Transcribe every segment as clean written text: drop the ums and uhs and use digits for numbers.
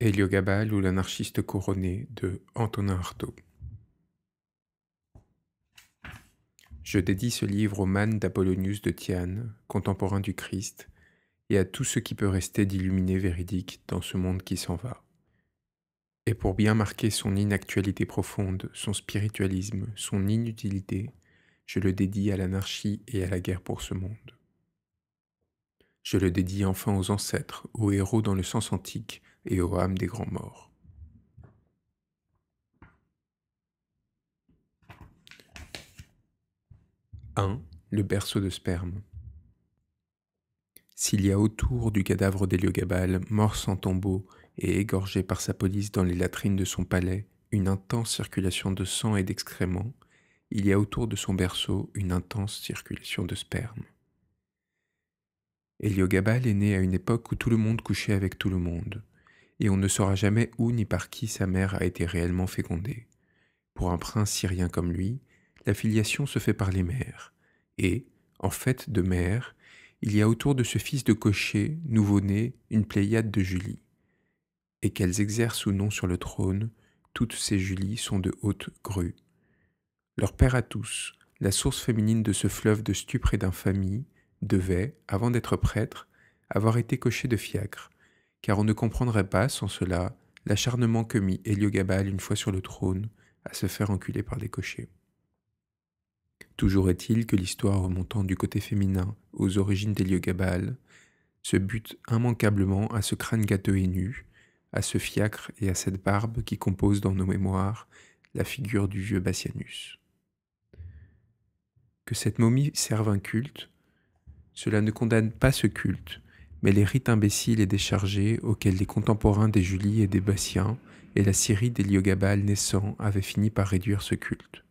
Héliogabale ou l'anarchiste couronné de Antonin Artaud. Je dédie ce livre au man d'Apollonius de Tyane, contemporain du Christ, et à tout ce qui peut rester d'illuminé véridique dans ce monde qui s'en va. Et pour bien marquer son inactualité profonde, son spiritualisme, son inutilité, je le dédie à l'anarchie et à la guerre pour ce monde. Je le dédie enfin aux ancêtres, aux héros dans le sens antique et aux âmes des grands morts. Le berceau de sperme. S'il y a autour du cadavre d'Héliogabale, mort sans tombeau et égorgé par sa police dans les latrines de son palais, une intense circulation de sang et d'excréments, il y a autour de son berceau une intense circulation de sperme. Héliogabale est né à une époque où tout le monde couchait avec tout le monde, et on ne saura jamais où ni par qui sa mère a été réellement fécondée. Pour un prince syrien comme lui, la filiation se fait par les mères, et, en fait de mère, il y a autour de ce fils de cocher, nouveau-né, une pléiade de Julie. Et qu'elles exercent ou non sur le trône, toutes ces Julies sont de hautes grues. Leur père à tous, la source féminine de ce fleuve de stupre et d'infamie, devait, avant d'être prêtre, avoir été cocher de fiacre, car on ne comprendrait pas, sans cela, l'acharnement que mit Héliogabale une fois sur le trône à se faire enculer par des cochers. Toujours est-il que l'histoire remontant du côté féminin aux origines d'Héliogabale se bute immanquablement à ce crâne gâteux et nu, à ce fiacre et à cette barbe qui composent dans nos mémoires la figure du vieux Bassianus. Que cette momie serve un culte, cela ne condamne pas ce culte, mais les rites imbéciles et déchargés auxquels les contemporains des Julie et des Bassiens et la Syrie d'Héliogabale naissant avaient fini par réduire ce culte.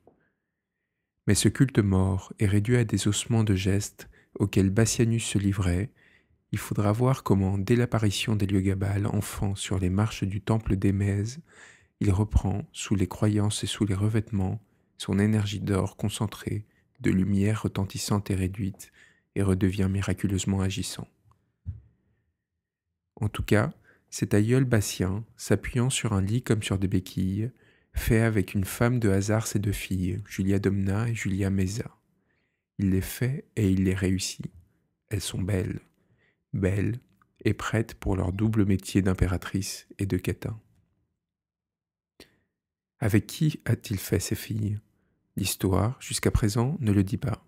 Mais ce culte mort est réduit à des ossements de gestes auxquels Bassianus se livrait. Il faudra voir comment, dès l'apparition d'Héliogabale, enfant sur les marches du temple d'Émèse, il reprend, sous les croyances et sous les revêtements, son énergie d'or concentrée, de lumière retentissante et réduite, et redevient miraculeusement agissant. En tout cas, cet aïeul bassien, s'appuyant sur un lit comme sur des béquilles, fait avec une femme de hasard ses deux filles, Julia Domna et Julia Mesa. Il les fait et il les réussit. Elles sont belles et prêtes pour leur double métier d'impératrice et de catin. Avec qui a-t-il fait ces filles? L'histoire, jusqu'à présent, ne le dit pas.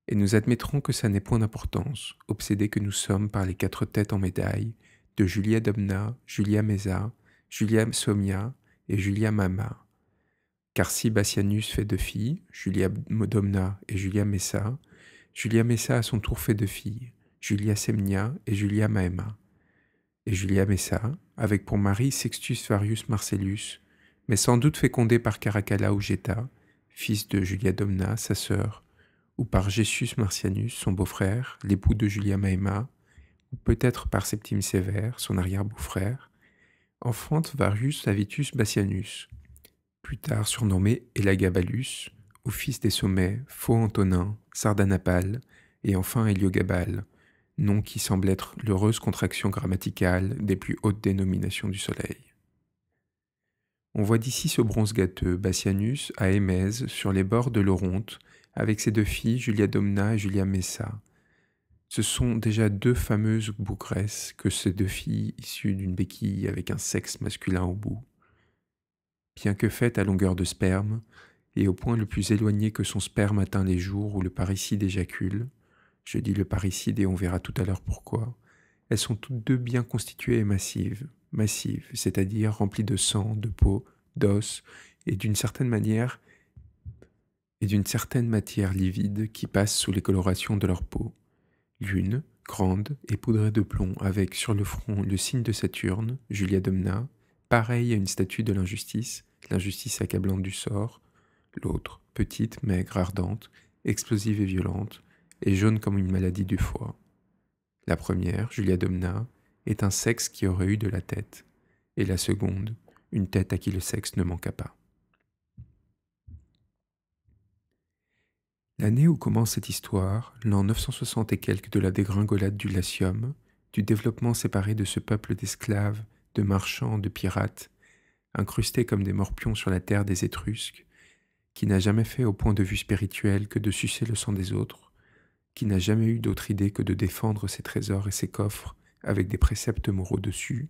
Et nous admettrons que ça n'est point d'importance, obsédés que nous sommes par les 4 têtes en médaille de Julia Domna, Julia Mesa, Julia Somia et Julia Mama. Car si Bassianus fait 2 filles, Julia Domna et Julia Messa à son tour fait 2 filles, Julia Semnia et Julia Maema. Et Julia Messa, avec pour mari Sextus Varius Marcellus, mais sans doute fécondé par Caracalla ou Geta, fils de Julia Domna, sa sœur, ou par Gessius Marcianus, son beau-frère, l'époux de Julia Maema, ou peut-être par Septime Sévère, son arrière-beau-frère, enfante Varius Avitus Bassianus, plus tard surnommé Elagabalus, ou fils des sommets Faux Antonin, Sardanapale, et enfin Héliogabale, nom qui semble être l'heureuse contraction grammaticale des plus hautes dénominations du soleil. On voit d'ici ce bronze gâteux, Bassianus, à Émèse, sur les bords de l'Oronte, avec ses 2 filles, Julia Domna et Julia Messa. Ce sont déjà 2 fameuses bougresses que ces 2 filles issues d'une béquille avec un sexe masculin au bout. Bien que faites à longueur de sperme, et au point le plus éloigné que son sperme atteint les jours où le parricide éjacule, je dis le parricide et on verra tout à l'heure pourquoi, elles sont toutes 2 bien constituées et massives, c'est-à-dire remplies de sang, de peau, d'os, et d'une certaine matière livide qui passe sous les colorations de leur peau. L'une, grande et poudrée de plomb, avec sur le front le signe de Saturne, Julia Domna, pareille à une statue de l'injustice accablante du sort. L'autre, petite, maigre, ardente, explosive et violente, et jaune comme une maladie du foie. La première, Julia Domna, est un sexe qui aurait eu de la tête, et la seconde, une tête à qui le sexe ne manqua pas. L'année où commence cette histoire, l'an 960 et quelques de la dégringolade du Latium, du développement séparé de ce peuple d'esclaves de marchands, de pirates, incrustés comme des morpions sur la terre des Étrusques, qui n'a jamais fait au point de vue spirituel que de sucer le sang des autres, qui n'a jamais eu d'autre idée que de défendre ses trésors et ses coffres avec des préceptes moraux dessus,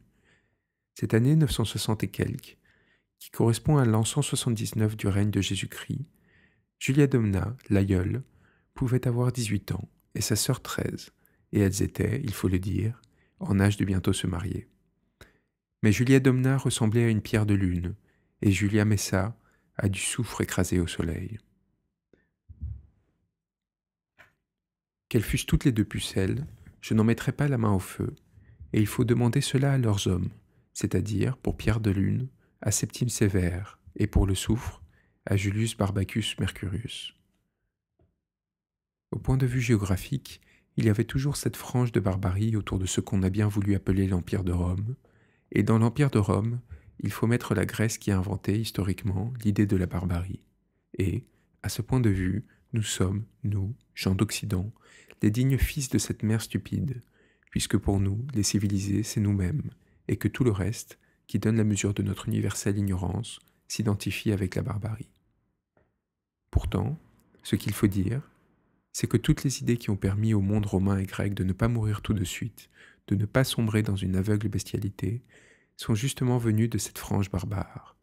cette année 960 et quelques, qui correspond à l'an 179 du règne de Jésus-Christ, Julia Domna, l'aïeule, pouvait avoir 18 ans et sa sœur 13, et elles étaient, il faut le dire, en âge de bientôt se marier. Mais Julia Domna ressemblait à une pierre de lune, et Julia Messa à du soufre écrasé au soleil. Qu'elles fussent toutes les deux pucelles, je n'en mettrai pas la main au feu, et il faut demander cela à leurs hommes, c'est-à-dire, pour Pierre de Lune, à Septime Sévère, et pour le soufre, à Julius Barbacus Mercurius. Au point de vue géographique, il y avait toujours cette frange de barbarie autour de ce qu'on a bien voulu appeler l'Empire de Rome, et dans l'Empire de Rome, il faut mettre la Grèce qui a inventé, historiquement, l'idée de la barbarie. Et, à ce point de vue, nous sommes, nous, gens d'Occident, les dignes fils de cette mère stupide, puisque pour nous, les civilisés, c'est nous-mêmes, et que tout le reste, qui donne la mesure de notre universelle ignorance, s'identifie avec la barbarie. Pourtant, ce qu'il faut dire, c'est que toutes les idées qui ont permis au monde romain et grec de ne pas mourir tout de suite, de ne pas sombrer dans une aveugle bestialité, sont justement venues de cette frange barbare.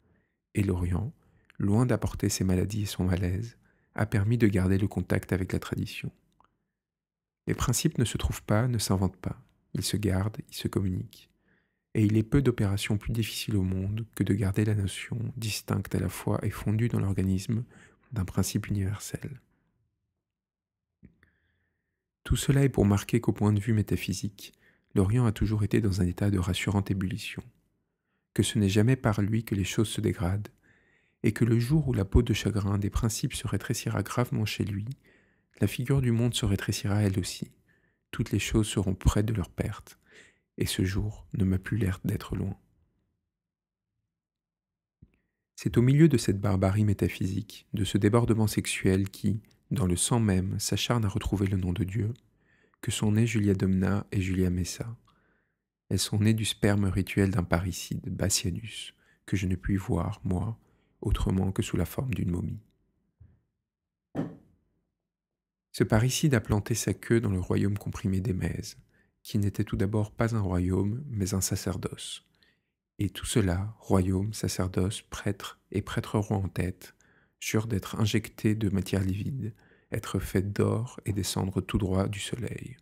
Et l'Orient, loin d'apporter ses maladies et son malaise, a permis de garder le contact avec la tradition. Les principes ne se trouvent pas, ne s'inventent pas, ils se gardent, ils se communiquent. Et il est peu d'opérations plus difficiles au monde que de garder la notion, distincte à la fois et fondue dans l'organisme, d'un principe universel. Tout cela est pour marquer qu'au point de vue métaphysique, l'Orient a toujours été dans un état de rassurante ébullition, que ce n'est jamais par lui que les choses se dégradent, et que le jour où la peau de chagrin des principes se rétrécira gravement chez lui, la figure du monde se rétrécira elle aussi, toutes les choses seront près de leur perte, et ce jour ne m'a plus l'air d'être loin. C'est au milieu de cette barbarie métaphysique, de ce débordement sexuel qui, dans le sang même, s'acharne à retrouver le nom de Dieu, que sont nées Julia Domna et Julia Messa. Elles sont nées du sperme rituel d'un parricide, Bassianus, que je ne puis voir, moi, autrement que sous la forme d'une momie. Ce parricide a planté sa queue dans le royaume comprimé des Mèses, qui n'était tout d'abord pas un royaume, mais un sacerdoce. Et tout cela, royaume, sacerdoce, prêtre et prêtre roi en tête, jure d'être injecté de matière livide, être fait d'or et descendre tout droit du soleil.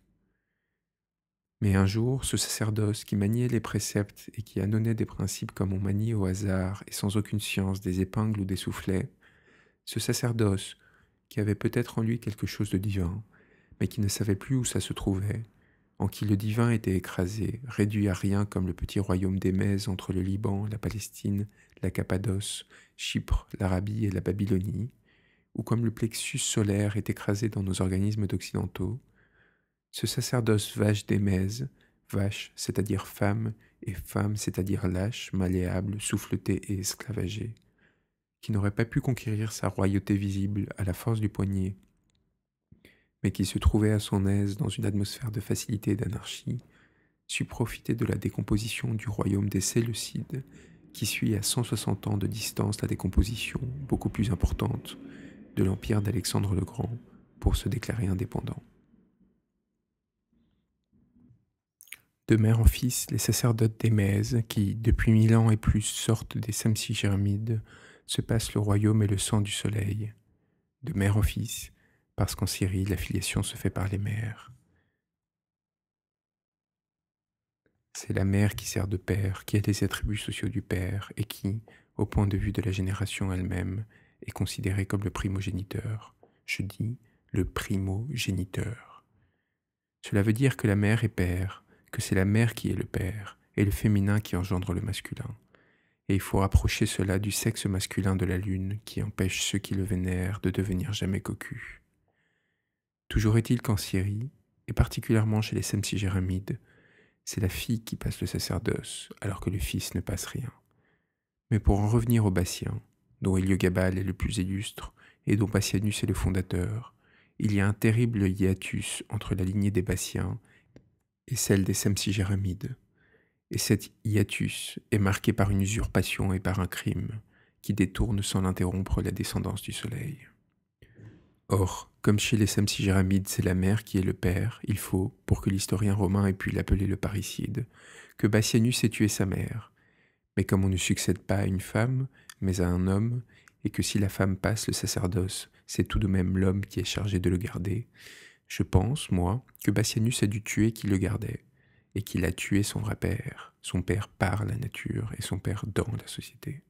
Mais un jour, ce sacerdoce qui maniait les préceptes et qui annonnait des principes comme on manie au hasard et sans aucune science des épingles ou des soufflets, ce sacerdoce, qui avait peut-être en lui quelque chose de divin, mais qui ne savait plus où ça se trouvait, en qui le divin était écrasé, réduit à rien comme le petit royaume des Mèses entre le Liban, la Palestine, la Cappadoce, Chypre, l'Arabie et la Babylonie, ou comme le plexus solaire est écrasé dans nos organismes d'occidentaux, ce sacerdoce vache des Mèses, vache, c'est-à-dire femme, et femme, c'est-à-dire lâche, malléable, souffletée et esclavagée, qui n'aurait pas pu conquérir sa royauté visible à la force du poignet, mais qui se trouvait à son aise dans une atmosphère de facilité et d'anarchie, sut profiter de la décomposition du royaume des Séleucides, qui suit à 160 ans de distance la décomposition, beaucoup plus importante, de l'empire d'Alexandre le Grand, pour se déclarer indépendant. De mère en fils, les sacerdotes des Mèses, qui, depuis 1000 ans et plus, sortent des Samsigéramides, se passent le royaume et le sang du soleil. De mère en fils, parce qu'en Syrie, la filiation se fait par les mères. C'est la mère qui sert de père, qui a les attributs sociaux du père, et qui, au point de vue de la génération elle-même, est considérée comme le primogéniteur. Je dis le primogéniteur. Cela veut dire que la mère est père, que c'est la mère qui est le père, et le féminin qui engendre le masculin. Et il faut rapprocher cela du sexe masculin de la lune qui empêche ceux qui le vénèrent de devenir jamais cocus. Toujours est-il qu'en Syrie, et particulièrement chez les Samsigéramides, c'est la fille qui passe le sacerdoce, alors que le fils ne passe rien. Mais pour en revenir aux Bassiens, dont Héliogabale est le plus illustre, et dont Bassianus est le fondateur, il y a un terrible hiatus entre la lignée des Bassiens et celle des Samsigéramides. Et cet hiatus est marqué par une usurpation et par un crime qui détourne sans l'interrompre la descendance du soleil. Or, comme chez les Samsigéramides, c'est la mère qui est le père, il faut, pour que l'historien romain ait pu l'appeler le parricide, que Bassianus ait tué sa mère. Mais comme on ne succède pas à une femme, mais à un homme, et que si la femme passe le sacerdoce, c'est tout de même l'homme qui est chargé de le garder, je pense, moi, que Bassianus a dû tuer qui le gardait, et qu'il a tué son vrai père, son père par la nature et son père dans la société.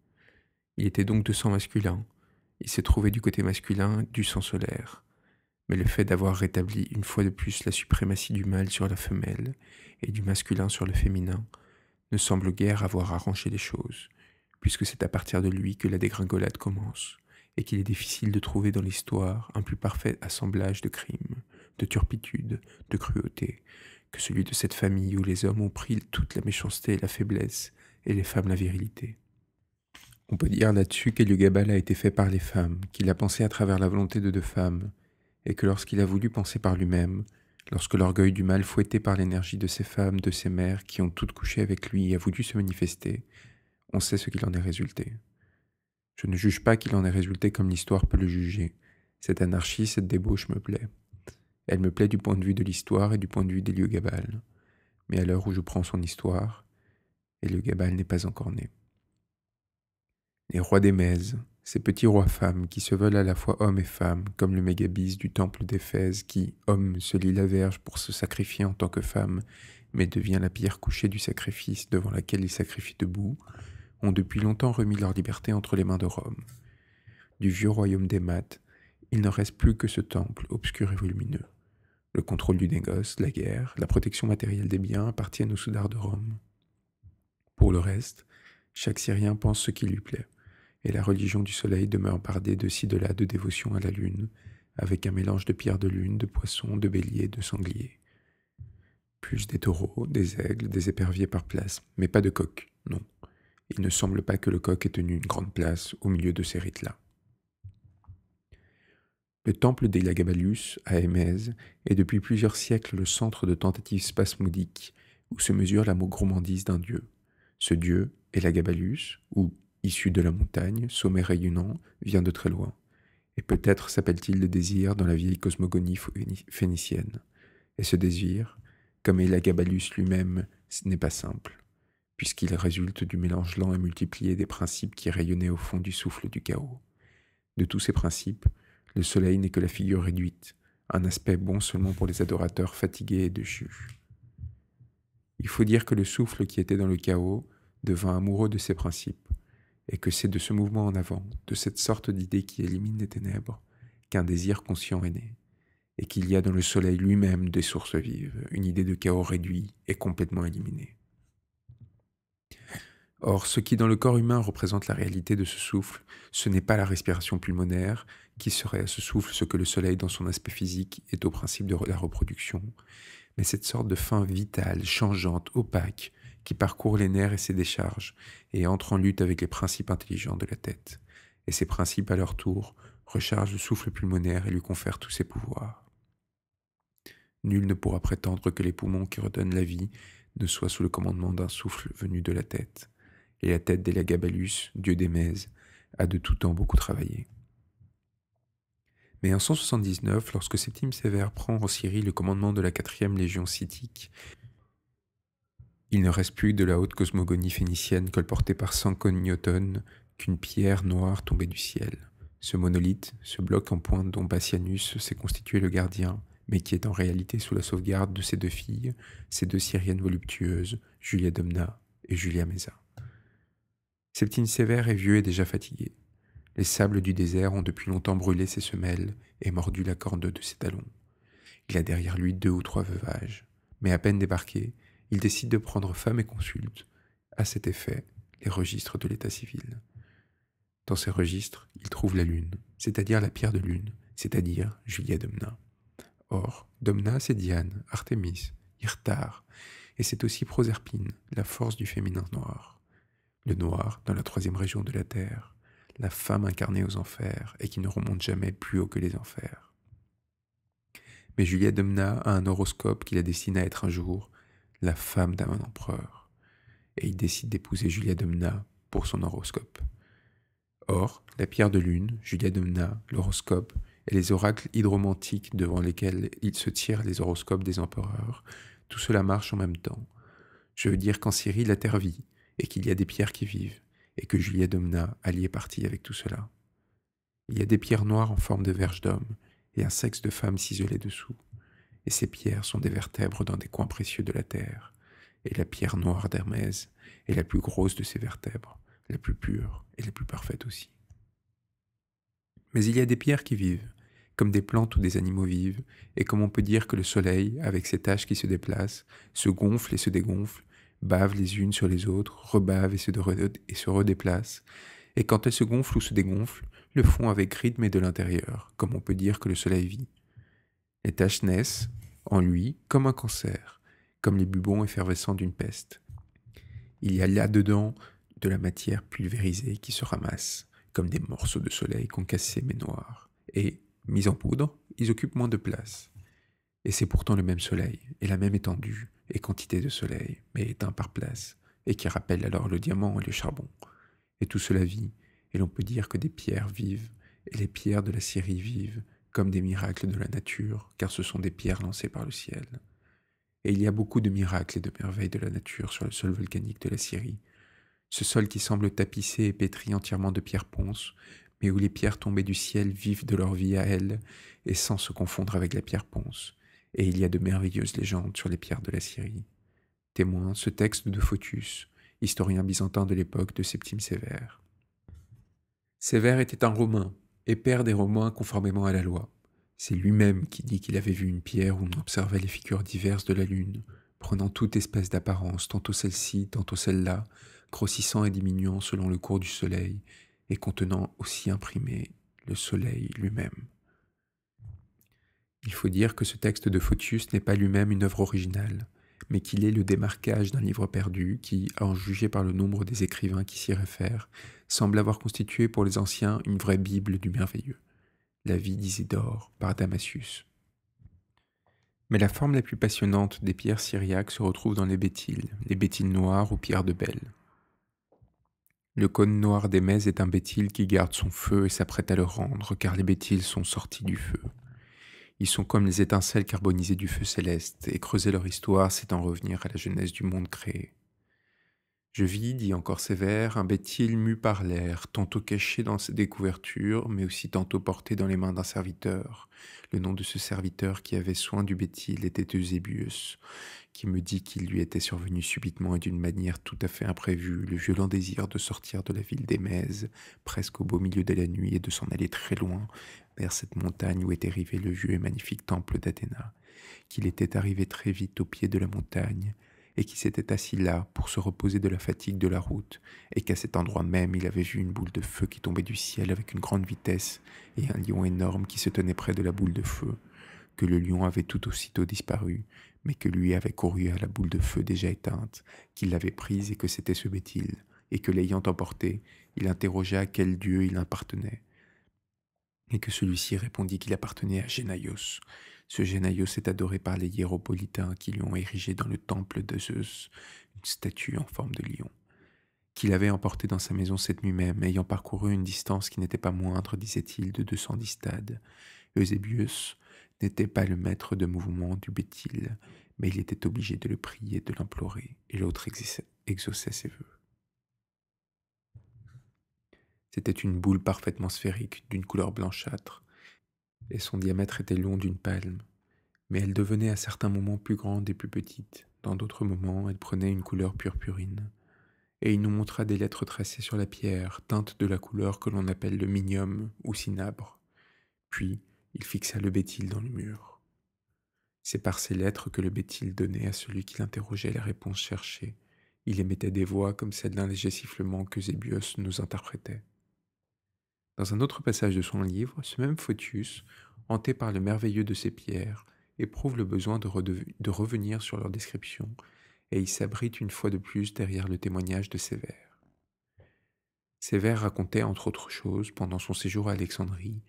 Il était donc de sang masculin, il s'est trouvé du côté masculin du sang solaire, mais le fait d'avoir rétabli une fois de plus la suprématie du mâle sur la femelle et du masculin sur le féminin ne semble guère avoir arrangé les choses, puisque c'est à partir de lui que la dégringolade commence, et qu'il est difficile de trouver dans l'histoire un plus parfait assemblage de crimes, de turpitude, de cruauté, que celui de cette famille où les hommes ont pris toute la méchanceté et la faiblesse, et les femmes la virilité. On peut dire là-dessus qu'Héliogabale a été fait par les femmes, qu'il a pensé à travers la volonté de deux femmes, et que lorsqu'il a voulu penser par lui-même, lorsque l'orgueil du mal fouetté par l'énergie de ces femmes, de ces mères qui ont toutes couché avec lui a voulu se manifester, on sait ce qu'il en est résulté. Je ne juge pas qu'il en est résulté comme l'histoire peut le juger. Cette anarchie, cette débauche me plaît. Elle me plaît du point de vue de l'histoire et du point de vue d'Héliogabale. Mais à l'heure où je prends son histoire, Héliogabale n'est pas encore né. Les rois d'Émèse, ces petits rois-femmes qui se veulent à la fois hommes et femmes, comme le mégabis du temple d'Éphèse qui, homme, se lie la verge pour se sacrifier en tant que femme, mais devient la pierre couchée du sacrifice devant laquelle il sacrifie debout, ont depuis longtemps remis leur liberté entre les mains de Rome. Du vieux royaume d'Émate, il ne reste plus que ce temple obscur et volumineux. Le contrôle du négoce, la guerre, la protection matérielle des biens appartiennent aux soudards de Rome. Pour le reste, chaque Syrien pense ce qui lui plaît, et la religion du soleil demeure bardée de ci de là de dévotion à la lune, avec un mélange de pierres de lune, de poissons, de béliers, de sangliers. Plus des taureaux, des aigles, des éperviers par place, mais pas de coq, non. Il ne semble pas que le coq ait tenu une grande place au milieu de ces rites-là. Le temple d'Élagabalus, à Émèse, est depuis plusieurs siècles le centre de tentatives spasmodiques où se mesure la gourmandise d'un dieu. Ce dieu, Élagabalus, ou issu de la montagne, sommet rayonnant, vient de très loin. Et peut-être s'appelle-t-il le désir dans la vieille cosmogonie phénicienne. Et ce désir, comme Élagabalus lui-même, n'est pas simple, puisqu'il résulte du mélange lent et multiplié des principes qui rayonnaient au fond du souffle du chaos. De tous ces principes, le soleil n'est que la figure réduite, un aspect bon seulement pour les adorateurs fatigués et déchus. Il faut dire que le souffle qui était dans le chaos devint amoureux de ces principes, et que c'est de ce mouvement en avant, de cette sorte d'idée qui élimine les ténèbres, qu'un désir conscient est né, et qu'il y a dans le soleil lui-même des sources vives, une idée de chaos réduit et complètement éliminée. Or, ce qui dans le corps humain représente la réalité de ce souffle, ce n'est pas la respiration pulmonaire, qui serait à ce souffle ce que le soleil dans son aspect physique est au principe de la reproduction, mais cette sorte de fin vitale, changeante, opaque, qui parcourt les nerfs et ses décharges, et entre en lutte avec les principes intelligents de la tête. Et ces principes, à leur tour, rechargent le souffle pulmonaire et lui confèrent tous ses pouvoirs. Nul ne pourra prétendre que les poumons qui redonnent la vie ne soient sous le commandement d'un souffle venu de la tête. Et la tête d'Élagabalus, dieu d'Émèse, a de tout temps beaucoup travaillé. Mais en 179, lorsque Septime Sévère prend en Syrie le commandement de la 4e légion scythique, il ne reste plus de la haute cosmogonie phénicienne colportée par Sancognoton qu'une pierre noire tombée du ciel. Ce monolithe, ce bloc en pointe dont Bassianus s'est constitué le gardien, mais qui est en réalité sous la sauvegarde de ses deux filles, ces deux Syriennes voluptueuses, Julia Domna et Julia Mesa. Septime Sévère est vieux et déjà fatigué. Les sables du désert ont depuis longtemps brûlé ses semelles et mordu la corne de ses talons. Il a derrière lui 2 ou 3 veuvages, mais à peine débarqué, il décide de prendre femme et consulte, à cet effet, les registres de l'état civil. Dans ces registres, il trouve la lune, c'est-à-dire la pierre de lune, c'est-à-dire Julia Domna. Or, Domna, c'est Diane, Artémis, Irtar, et c'est aussi Proserpine, la force du féminin noir. Le noir, dans la 3e région de la terre, la femme incarnée aux enfers et qui ne remonte jamais plus haut que les enfers. Mais Julia Domna a un horoscope qui la destine à être un jour la femme d'un empereur. et il décide d'épouser Julia Domna pour son horoscope. Or, la pierre de lune, Julia Domna, l'horoscope et les oracles hydromantiques devant lesquels il se tire les horoscopes des empereurs, tout cela marche en même temps. Je veux dire qu'en Syrie, la terre vit, et qu'il y a des pierres qui vivent, et que Julia Domna alliait partie avec tout cela. Il y a des pierres noires en forme de verge d'homme, et un sexe de femme ciselé dessous. Et ces pierres sont des vertèbres dans des coins précieux de la terre. Et la pierre noire d'Hermès est la plus grosse de ces vertèbres, la plus pure et la plus parfaite aussi. Mais il y a des pierres qui vivent, comme des plantes ou des animaux vivent, et comme on peut dire que le soleil, avec ses taches qui se déplacent, se gonfle et se dégonfle, bave les unes sur les autres, rebave et se redéplace, et quand elles se gonflent ou se dégonflent, le font avec rythme et de l'intérieur, comme on peut dire que le soleil vit. Les taches naissent, en lui, comme un cancer, comme les bubons effervescents d'une peste. Il y a là-dedans de la matière pulvérisée qui se ramasse, comme des morceaux de soleil concassés mais noirs, et, mis en poudre, ils occupent moins de place. Et c'est pourtant le même soleil, et la même étendue et quantité de soleil, mais éteint par place, et qui rappelle alors le diamant et le charbon. Et tout cela vit, et l'on peut dire que des pierres vivent, et les pierres de la Syrie vivent, comme des miracles de la nature, car ce sont des pierres lancées par le ciel. Et il y a beaucoup de miracles et de merveilles de la nature sur le sol volcanique de la Syrie, ce sol qui semble tapissé et pétri entièrement de pierres ponces, mais où les pierres tombées du ciel vivent de leur vie à elles, et sans se confondre avec la pierre ponce. Et il y a de merveilleuses légendes sur les pierres de la Syrie. Témoin ce texte de Photius, historien byzantin de l'époque de Septime Sévère. Sévère était un Romain, et père des Romains conformément à la loi. C'est lui-même qui dit qu'il avait vu une pierre où l'on observait les figures diverses de la lune, prenant toute espèce d'apparence, tantôt celle-ci, tantôt celle-là, grossissant et diminuant selon le cours du soleil, et contenant aussi imprimé le soleil lui-même. Il faut dire que ce texte de Photius n'est pas lui-même une œuvre originale, mais qu'il est le démarquage d'un livre perdu qui, à en juger par le nombre des écrivains qui s'y réfèrent, semble avoir constitué pour les anciens une vraie Bible du merveilleux, la vie d'Isidore par Damasius. Mais la forme la plus passionnante des pierres syriaques se retrouve dans les bétiles noires ou pierres de Bel. Le cône noir d'Émès est un bétil qui garde son feu et s'apprête à le rendre, car les bétiles sont sortis du feu. Ils sont comme les étincelles carbonisées du feu céleste, et creuser leur histoire, c'est en revenir à la genèse du monde créé. Je vis, dit encore Sévère, un bétil mu par l'air, tantôt caché dans ses découvertures, mais aussi tantôt porté dans les mains d'un serviteur. Le nom de ce serviteur qui avait soin du bétil était Eusébius, qui me dit qu'il lui était survenu subitement et d'une manière tout à fait imprévue le violent désir de sortir de la ville d'Émèse, presque au beau milieu de la nuit, et de s'en aller très loin, vers cette montagne où était rivé le vieux et magnifique temple d'Athéna, qu'il était arrivé très vite au pied de la montagne, et qui s'était assis là pour se reposer de la fatigue de la route, et qu'à cet endroit même il avait vu une boule de feu qui tombait du ciel avec une grande vitesse, et un lion énorme qui se tenait près de la boule de feu, que le lion avait tout aussitôt disparu, mais que lui avait couru à la boule de feu déjà éteinte, qu'il l'avait prise et que c'était ce bétil, et que l'ayant emporté, il interrogea à quel dieu il appartenait, et que celui-ci répondit qu'il appartenait à Génaïos. Ce Génaïos est adoré par les hiéropolitains qui lui ont érigé dans le temple de Zeus une statue en forme de lion, qu'il avait emporté dans sa maison cette nuit même, ayant parcouru une distance qui n'était pas moindre, disait-il, de 210 stades. Eusébius n'était pas le maître de mouvement du bétil, mais il était obligé de le prier, de l'implorer, et l'autre exauçait ses vœux. C'était une boule parfaitement sphérique, d'une couleur blanchâtre, et son diamètre était long d'une palme, mais elle devenait à certains moments plus grande et plus petite, dans d'autres moments elle prenait une couleur purpurine, et il nous montra des lettres tracées sur la pierre, teintes de la couleur que l'on appelle le minium ou cinabre, puis il fixa le bétil dans le mur. C'est par ces lettres que le bétil donnait à celui qui l'interrogeait la réponse cherchée. Il émettait des voix comme celle d'un léger sifflement qu'Eusébius nous interprétait. Dans un autre passage de son livre, ce même Photius, hanté par le merveilleux de ces pierres, éprouve le besoin de revenir sur leur description, et il s'abrite une fois de plus derrière le témoignage de Sévère. Sévère racontait, entre autres choses, pendant son séjour à Alexandrie,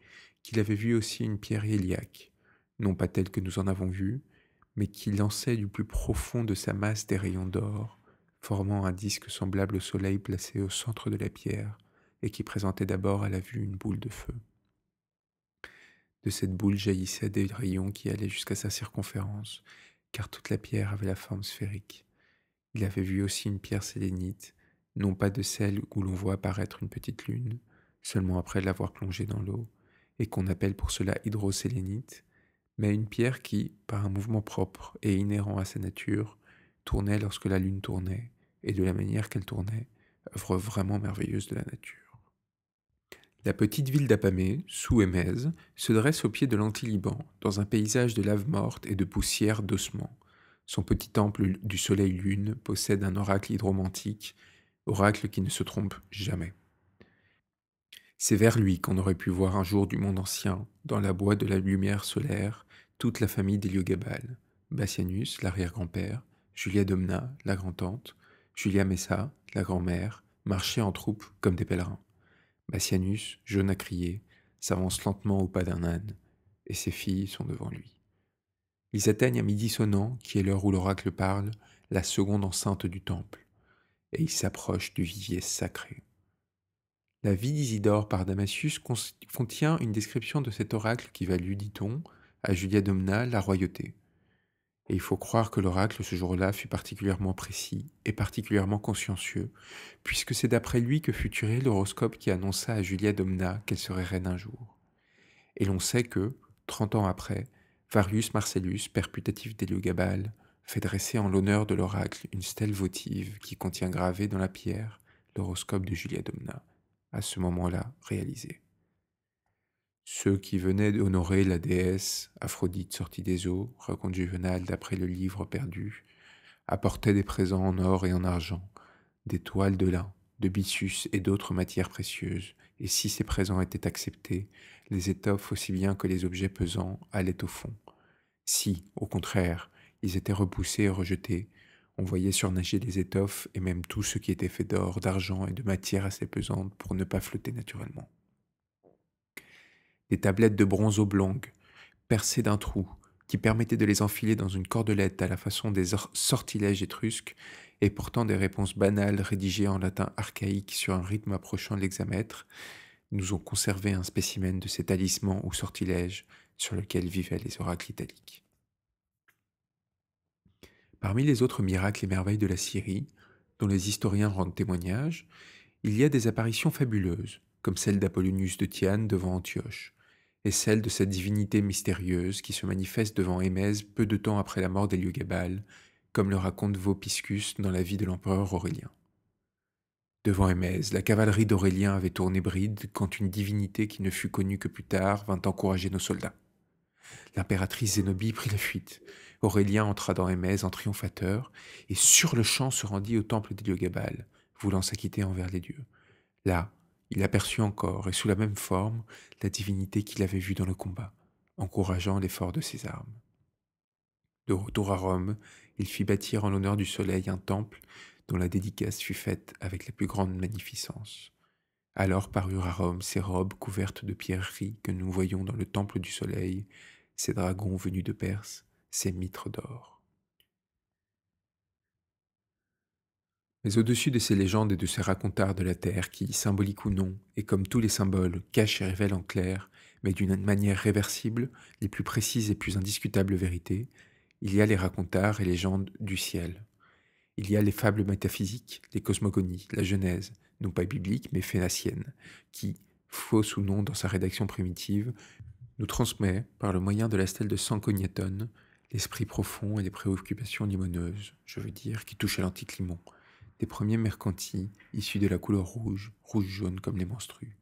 qu'il avait vu aussi une pierre héliaque, non pas telle que nous en avons vue, mais qui lançait du plus profond de sa masse des rayons d'or, formant un disque semblable au soleil placé au centre de la pierre et qui présentait d'abord à la vue une boule de feu. De cette boule jaillissaient des rayons qui allaient jusqu'à sa circonférence, car toute la pierre avait la forme sphérique. Il avait vu aussi une pierre sélénite, non pas de celle où l'on voit apparaître une petite lune, seulement après l'avoir plongée dans l'eau, et qu'on appelle pour cela hydrosélénite, mais une pierre qui, par un mouvement propre et inhérent à sa nature, tournait lorsque la lune tournait, et de la manière qu'elle tournait, œuvre vraiment merveilleuse de la nature. La petite ville d'Apamé, sous Émèse, se dresse au pied de l'Anti-Liban, dans un paysage de lave morte et de poussière d'ossements. Son petit temple du soleil-lune possède un oracle hydromantique, oracle qui ne se trompe jamais. C'est vers lui qu'on aurait pu voir un jour du monde ancien, dans la boîte de la lumière solaire, toute la famille d'Héliogabal, Bassianus, l'arrière-grand-père, Julia Domna, la grand-tante, Julia Messa, la grand-mère, marchaient en troupe comme des pèlerins. Bassianus, jaune à crier, s'avance lentement au pas d'un âne, et ses filles sont devant lui. Ils atteignent à midi sonnant, qui est l'heure où l'oracle parle, la seconde enceinte du temple, et ils s'approchent du vivier sacré. La vie d'Isidore par Damasius contient une description de cet oracle qui valut, dit-on, à Julia Domna la royauté. Et il faut croire que l'oracle ce jour-là fut particulièrement précis et particulièrement consciencieux, puisque c'est d'après lui que fut tiré l'horoscope qui annonça à Julia Domna qu'elle serait reine un jour. Et l'on sait que, 30 ans après, Varius Marcellus, père putatif d'Héliogabal, fait dresser en l'honneur de l'oracle une stèle votive qui contient gravé dans la pierre l'horoscope de Julia Domna, à ce moment-là réalisé. Ceux qui venaient d'honorer la déesse Aphrodite sortie des eaux, raconte Juvénal d'après le livre perdu, apportaient des présents en or et en argent, des toiles de lin, de byssus et d'autres matières précieuses, et si ces présents étaient acceptés, les étoffes aussi bien que les objets pesants allaient au fond. Si, au contraire, ils étaient repoussés et rejetés, on voyait surnager les étoffes et même tout ce qui était fait d'or, d'argent et de matières assez pesantes pour ne pas flotter naturellement. Des tablettes de bronze oblongues, percées d'un trou, qui permettaient de les enfiler dans une cordelette à la façon des sortilèges étrusques, et portant des réponses banales rédigées en latin archaïque sur un rythme approchant de l'hexamètre, nous ont conservé un spécimen de ces talismans ou sortilèges sur lequel vivaient les oracles italiques. Parmi les autres miracles et merveilles de la Syrie, dont les historiens rendent témoignage, il y a des apparitions fabuleuses, comme celle d'Apollonius de Tyane devant Antioche, et celle de cette divinité mystérieuse qui se manifeste devant Émèse peu de temps après la mort d'Héliogabal, comme le raconte Vopiscus dans la vie de l'empereur Aurélien. Devant Émèse, la cavalerie d'Aurélien avait tourné bride quand une divinité qui ne fut connue que plus tard vint encourager nos soldats. L'impératrice Zénobie prit la fuite. Aurélien entra dans Émèse en triomphateur et sur le champ se rendit au temple d'Héliogabal, voulant s'acquitter envers les dieux. Là, il aperçut encore, et sous la même forme, la divinité qu'il avait vue dans le combat, encourageant l'effort de ses armes. De retour à Rome, il fit bâtir en l'honneur du soleil un temple dont la dédicace fut faite avec la plus grande magnificence. Alors parurent à Rome ces robes couvertes de pierreries que nous voyons dans le temple du soleil, ces dragons venus de Perse, ces mitres d'or. Mais au-dessus de ces légendes et de ces racontards de la terre qui, symboliques ou non, et comme tous les symboles, cachent et révèlent en clair, mais d'une manière réversible, les plus précises et plus indiscutables vérités, il y a les racontards et légendes du ciel. Il y a les fables métaphysiques, les cosmogonies, la Genèse, non pas biblique mais phénacienne, qui, fausse ou non dans sa rédaction primitive, nous transmet, par le moyen de la stèle de Sancognathon, l'esprit profond et les préoccupations limoneuses, je veux dire, qui touchent à l'antique limon, des premiers mercantis issus de la couleur rouge, rouge-jaune comme les menstrues.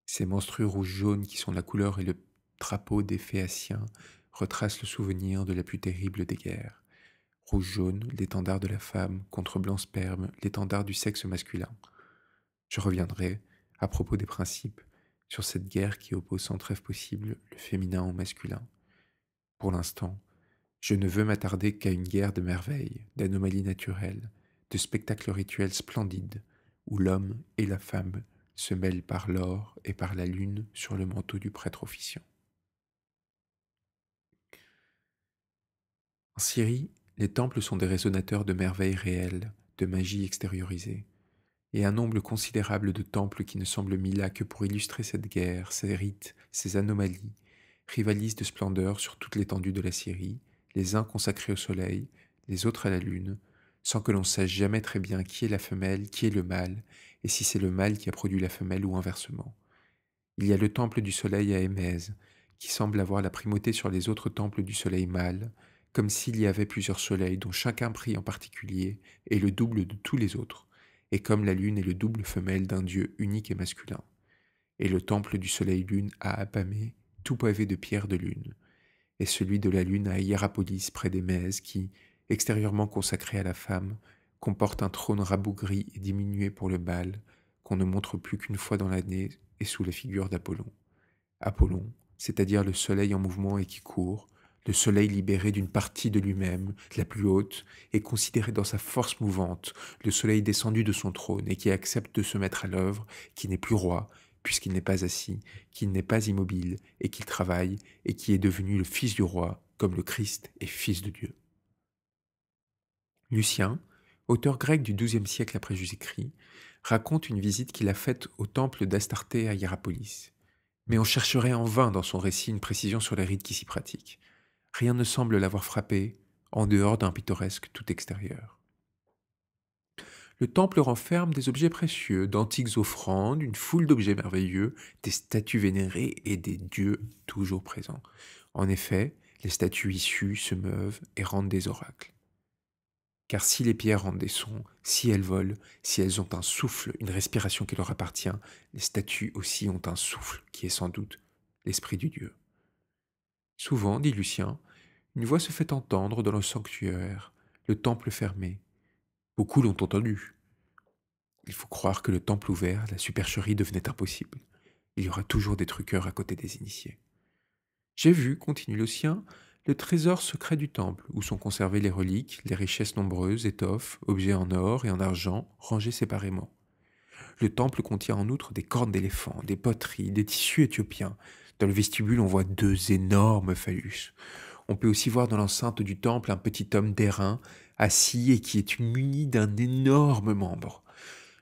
Ces menstrues rouge-jaune qui sont la couleur et le drapeau des Phéaciens retracent le souvenir de la plus terrible des guerres. Rouge-jaune, l'étendard de la femme, contre blanc sperme, l'étendard du sexe masculin. Je reviendrai, à propos des principes, sur cette guerre qui oppose sans trêve possible le féminin au masculin. Pour l'instant, je ne veux m'attarder qu'à une guerre de merveilles, d'anomalies naturelles, de spectacles rituels splendides, où l'homme et la femme se mêlent par l'or et par la lune sur le manteau du prêtre officiant. En Syrie, les temples sont des résonateurs de merveilles réelles, de magie extériorisée, et un nombre considérable de temples qui ne semblent mis là que pour illustrer cette guerre, ces rites, ces anomalies, rivalisent de splendeur sur toute l'étendue de la Syrie, les uns consacrés au soleil, les autres à la lune, sans que l'on sache jamais très bien qui est la femelle, qui est le mâle, et si c'est le mâle qui a produit la femelle ou inversement. Il y a le temple du soleil à Émèse, qui semble avoir la primauté sur les autres temples du soleil mâle, comme s'il y avait plusieurs soleils dont chacun pris en particulier est le double de tous les autres, et comme la lune est le double femelle d'un dieu unique et masculin. Et le temple du soleil-lune à Apamée, tout pavé de pierres de lune, et celui de la lune à Hiérapolis près d'Émèse qui, extérieurement consacré à la femme, comporte un trône rabougri et diminué pour le mâle, qu'on ne montre plus qu'une fois dans l'année et sous la figure d'Apollon. Apollon, c'est-à-dire le soleil en mouvement et qui court, le soleil libéré d'une partie de lui-même, la plus haute, et considéré dans sa force mouvante, le soleil descendu de son trône et qui accepte de se mettre à l'œuvre, qui n'est plus roi, puisqu'il n'est pas assis, qu'il n'est pas immobile, et qu'il travaille, et qui est devenu le fils du roi, comme le Christ est fils de Dieu. Lucien, auteur grec du XIIe siècle après Jésus-Christ, raconte une visite qu'il a faite au temple d'Astarté à Hiérapolis. Mais on chercherait en vain dans son récit une précision sur les rites qui s'y pratiquent. Rien ne semble l'avoir frappé, en dehors d'un pittoresque tout extérieur. Le temple renferme des objets précieux, d'antiques offrandes, une foule d'objets merveilleux, des statues vénérées et des dieux toujours présents. En effet, les statues issues se meuvent et rendent des oracles. Car si les pierres rendent des sons, si elles volent, si elles ont un souffle, une respiration qui leur appartient, les statues aussi ont un souffle qui est sans doute l'esprit du Dieu. Souvent, dit Lucien, une voix se fait entendre dans le sanctuaire, le temple fermé. Beaucoup l'ont entendu. Il faut croire que le temple ouvert, la supercherie devenait impossible. Il y aura toujours des truqueurs à côté des initiés. J'ai vu, continue Lucien, le trésor secret du temple, où sont conservées les reliques, les richesses nombreuses, étoffes, objets en or et en argent, rangés séparément. Le temple contient en outre des cornes d'éléphants, des poteries, des tissus éthiopiens. Dans le vestibule, on voit 2 énormes phallus. On peut aussi voir dans l'enceinte du temple un petit homme d'airain, assis et qui est muni d'un énorme membre.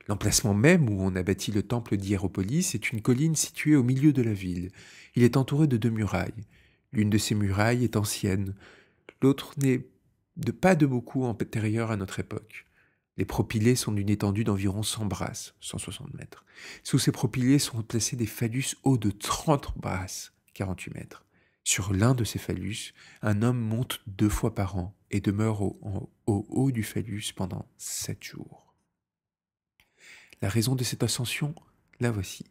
L'emplacement même où on a bâti le temple d'Hiéropolis est une colline située au milieu de la ville. Il est entouré de 2 murailles. L'une de ces murailles est ancienne, l'autre n'est pas de beaucoup antérieure à notre époque. Les propylées sont d'une étendue d'environ 100 brasses, 160 mètres. Sous ces propylées sont placés des phallus hauts de 30 brasses, 48 mètres. Sur l'un de ces phallus, un homme monte 2 fois par an et demeure au haut du phallus pendant 7 jours. La raison de cette ascension, la voici.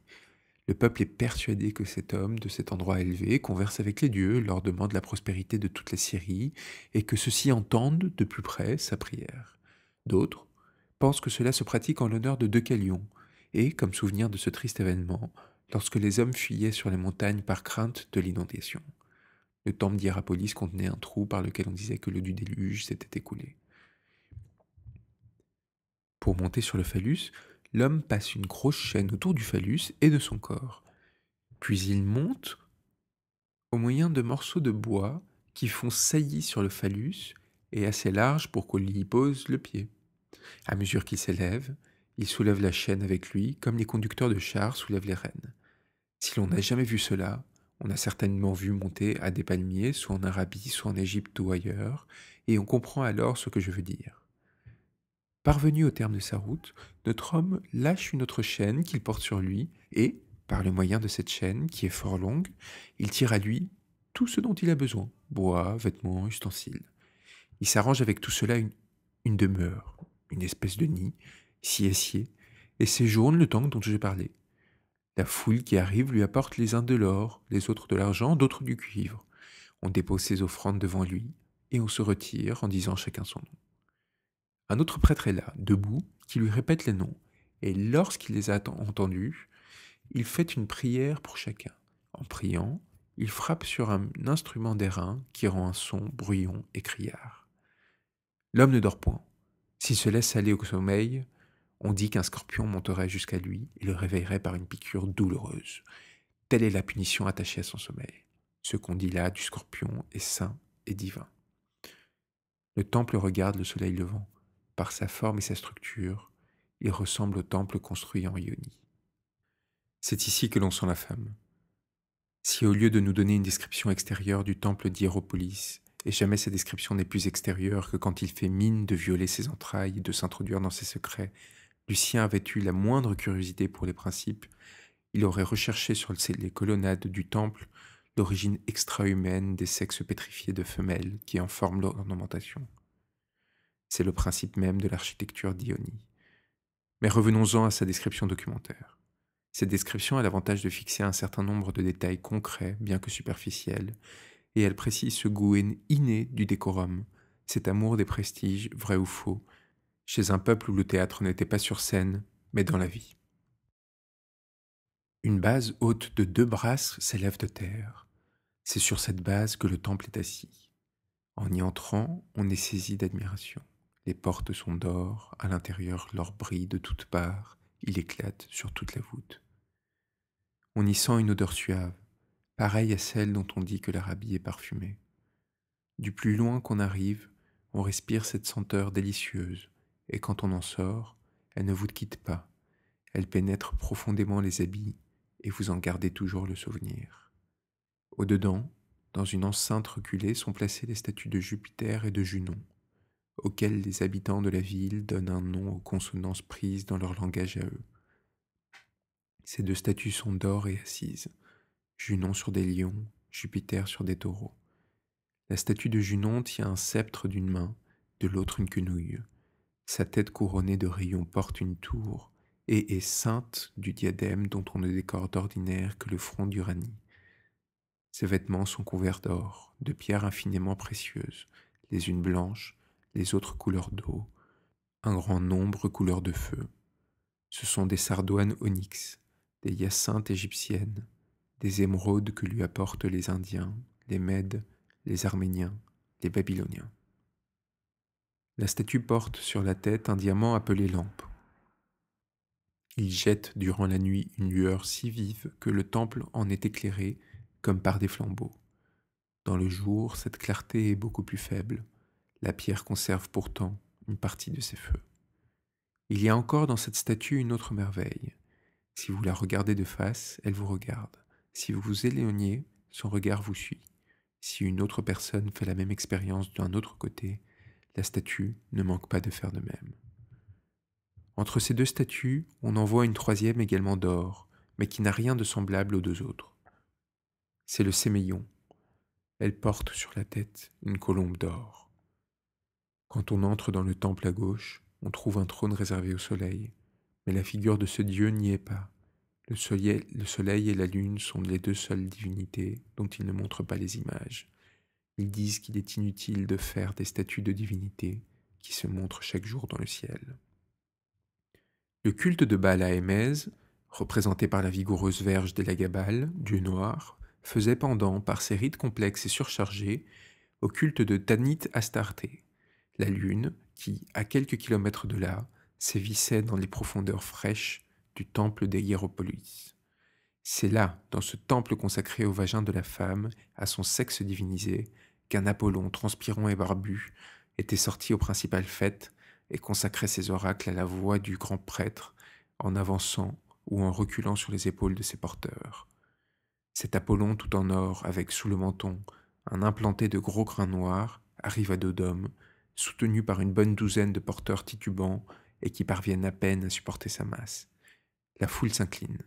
Le peuple est persuadé que cet homme, de cet endroit élevé, converse avec les dieux, leur demande la prospérité de toute la Syrie, et que ceux-ci entendent de plus près sa prière. D'autres pensent que cela se pratique en l'honneur de Deucalion, et comme souvenir de ce triste événement, lorsque les hommes fuyaient sur les montagnes par crainte de l'inondation. Le temple d'Hiérapolis contenait un trou par lequel on disait que l'eau du déluge s'était écoulée. Pour monter sur le phallus, l'homme passe une grosse chaîne autour du phallus et de son corps. Puis il monte au moyen de morceaux de bois qui font saillie sur le phallus et assez large pour qu'on y pose le pied. À mesure qu'il s'élève, il soulève la chaîne avec lui comme les conducteurs de chars soulèvent les rênes. Si l'on n'a jamais vu cela, on a certainement vu monter à des palmiers, soit en Arabie, soit en Égypte ou ailleurs, et on comprend alors ce que je veux dire. Parvenu au terme de sa route, notre homme lâche une autre chaîne qu'il porte sur lui et, par le moyen de cette chaîne, qui est fort longue, il tire à lui tout ce dont il a besoin, bois, vêtements, ustensiles. Il s'arrange avec tout cela une demeure, une espèce de nid, s'y assied, et séjourne le temps dont j'ai parlé. La foule qui arrive lui apporte les uns de l'or, les autres de l'argent, d'autres du cuivre. On dépose ses offrandes devant lui, et on se retire en disant chacun son nom. Un autre prêtre est là, debout, qui lui répète les noms, et lorsqu'il les a entendus, il fait une prière pour chacun. En priant, il frappe sur un instrument d'airain qui rend un son bruyant et criard. L'homme ne dort point. S'il se laisse aller au sommeil, on dit qu'un scorpion monterait jusqu'à lui et le réveillerait par une piqûre douloureuse. Telle est la punition attachée à son sommeil. Ce qu'on dit là du scorpion est saint et divin. Le temple regarde le soleil levant. par sa forme et sa structure, il ressemble au temple construit en Ionie. C'est ici que l'on sent la femme. Si au lieu de nous donner une description extérieure du temple d'Hiéropolis, et jamais cette description n'est plus extérieure que quand il fait mine de violer ses entrailles et de s'introduire dans ses secrets, Lucien avait eu la moindre curiosité pour les principes, il aurait recherché sur les colonnades du temple l'origine extra-humaine des sexes pétrifiés de femelles qui en forment l'ornementation. C'est le principe même de l'architecture d'Ionie. Mais revenons-en à sa description documentaire. Cette description a l'avantage de fixer un certain nombre de détails concrets, bien que superficiels, et elle précise ce goût inné du décorum, cet amour des prestiges, vrai ou faux, chez un peuple où le théâtre n'était pas sur scène, mais dans la vie. Une base haute de 2 brasses s'élève de terre. C'est sur cette base que le temple est assis. En y entrant, on est saisi d'admiration. Les portes sont d'or, à l'intérieur l'or brille de toutes parts, il éclate sur toute la voûte. On y sent une odeur suave, pareille à celle dont on dit que l'Arabie est parfumée. Du plus loin qu'on arrive, on respire cette senteur délicieuse, et quand on en sort, elle ne vous quitte pas, elle pénètre profondément les habits, et vous en gardez toujours le souvenir. Au-dedans, dans une enceinte reculée, sont placées les statues de Jupiter et de Junon, auxquelles les habitants de la ville donnent un nom aux consonances prises dans leur langage à eux. Ces 2 statues sont d'or et assises, Junon sur des lions, Jupiter sur des taureaux. La statue de Junon tient un sceptre d'une main, de l'autre une quenouille. Sa tête couronnée de rayons porte une tour et est ceinte du diadème dont on ne décore d'ordinaire que le front d'Uranie. Ses vêtements sont couverts d'or, de pierres infiniment précieuses, les unes blanches, les autres couleur d'eau, un grand nombre couleur de feu. Ce sont des sardoines onyx, des hyacinthes égyptiennes, des émeraudes que lui apportent les Indiens, les Mèdes, les Arméniens, les Babyloniens. La statue porte sur la tête un diamant appelé lampe. Il jette durant la nuit une lueur si vive que le temple en est éclairé comme par des flambeaux. Dans le jour, cette clarté est beaucoup plus faible. La pierre conserve pourtant une partie de ses feux. Il y a encore dans cette statue une autre merveille. Si vous la regardez de face, elle vous regarde. Si vous vous éloignez, son regard vous suit. Si une autre personne fait la même expérience d'un autre côté, la statue ne manque pas de faire de même. Entre ces 2 statues, on en voit une troisième également d'or, mais qui n'a rien de semblable aux 2 autres. C'est le séméillon. Elle porte sur la tête une colombe d'or. Quand on entre dans le temple à gauche, on trouve un trône réservé au soleil, mais la figure de ce dieu n'y est pas. Le soleil et la lune sont les 2 seules divinités dont ils ne montrent pas les images. Ils disent qu'il est inutile de faire des statues de divinités qui se montrent chaque jour dans le ciel. Le culte de Baal à Émez, représenté par la vigoureuse Vierge d'Elagabal, dieu noir, faisait pendant, par ses rites complexes et surchargés, au culte de Tanit Astarté, la lune qui, à quelques kilomètres de là, sévissait dans les profondeurs fraîches du temple des Hiéropolis. C'est là, dans ce temple consacré au vagin de la femme, à son sexe divinisé, qu'un Apollon transpirant et barbu était sorti aux principales fêtes et consacrait ses oracles à la voix du grand prêtre en avançant ou en reculant sur les épaules de ses porteurs. Cet Apollon tout en or, avec sous le menton un implanté de gros grains noirs, arrive à dos d'homme, soutenu par une bonne douzaine de porteurs titubants et qui parviennent à peine à supporter sa masse. La foule s'incline.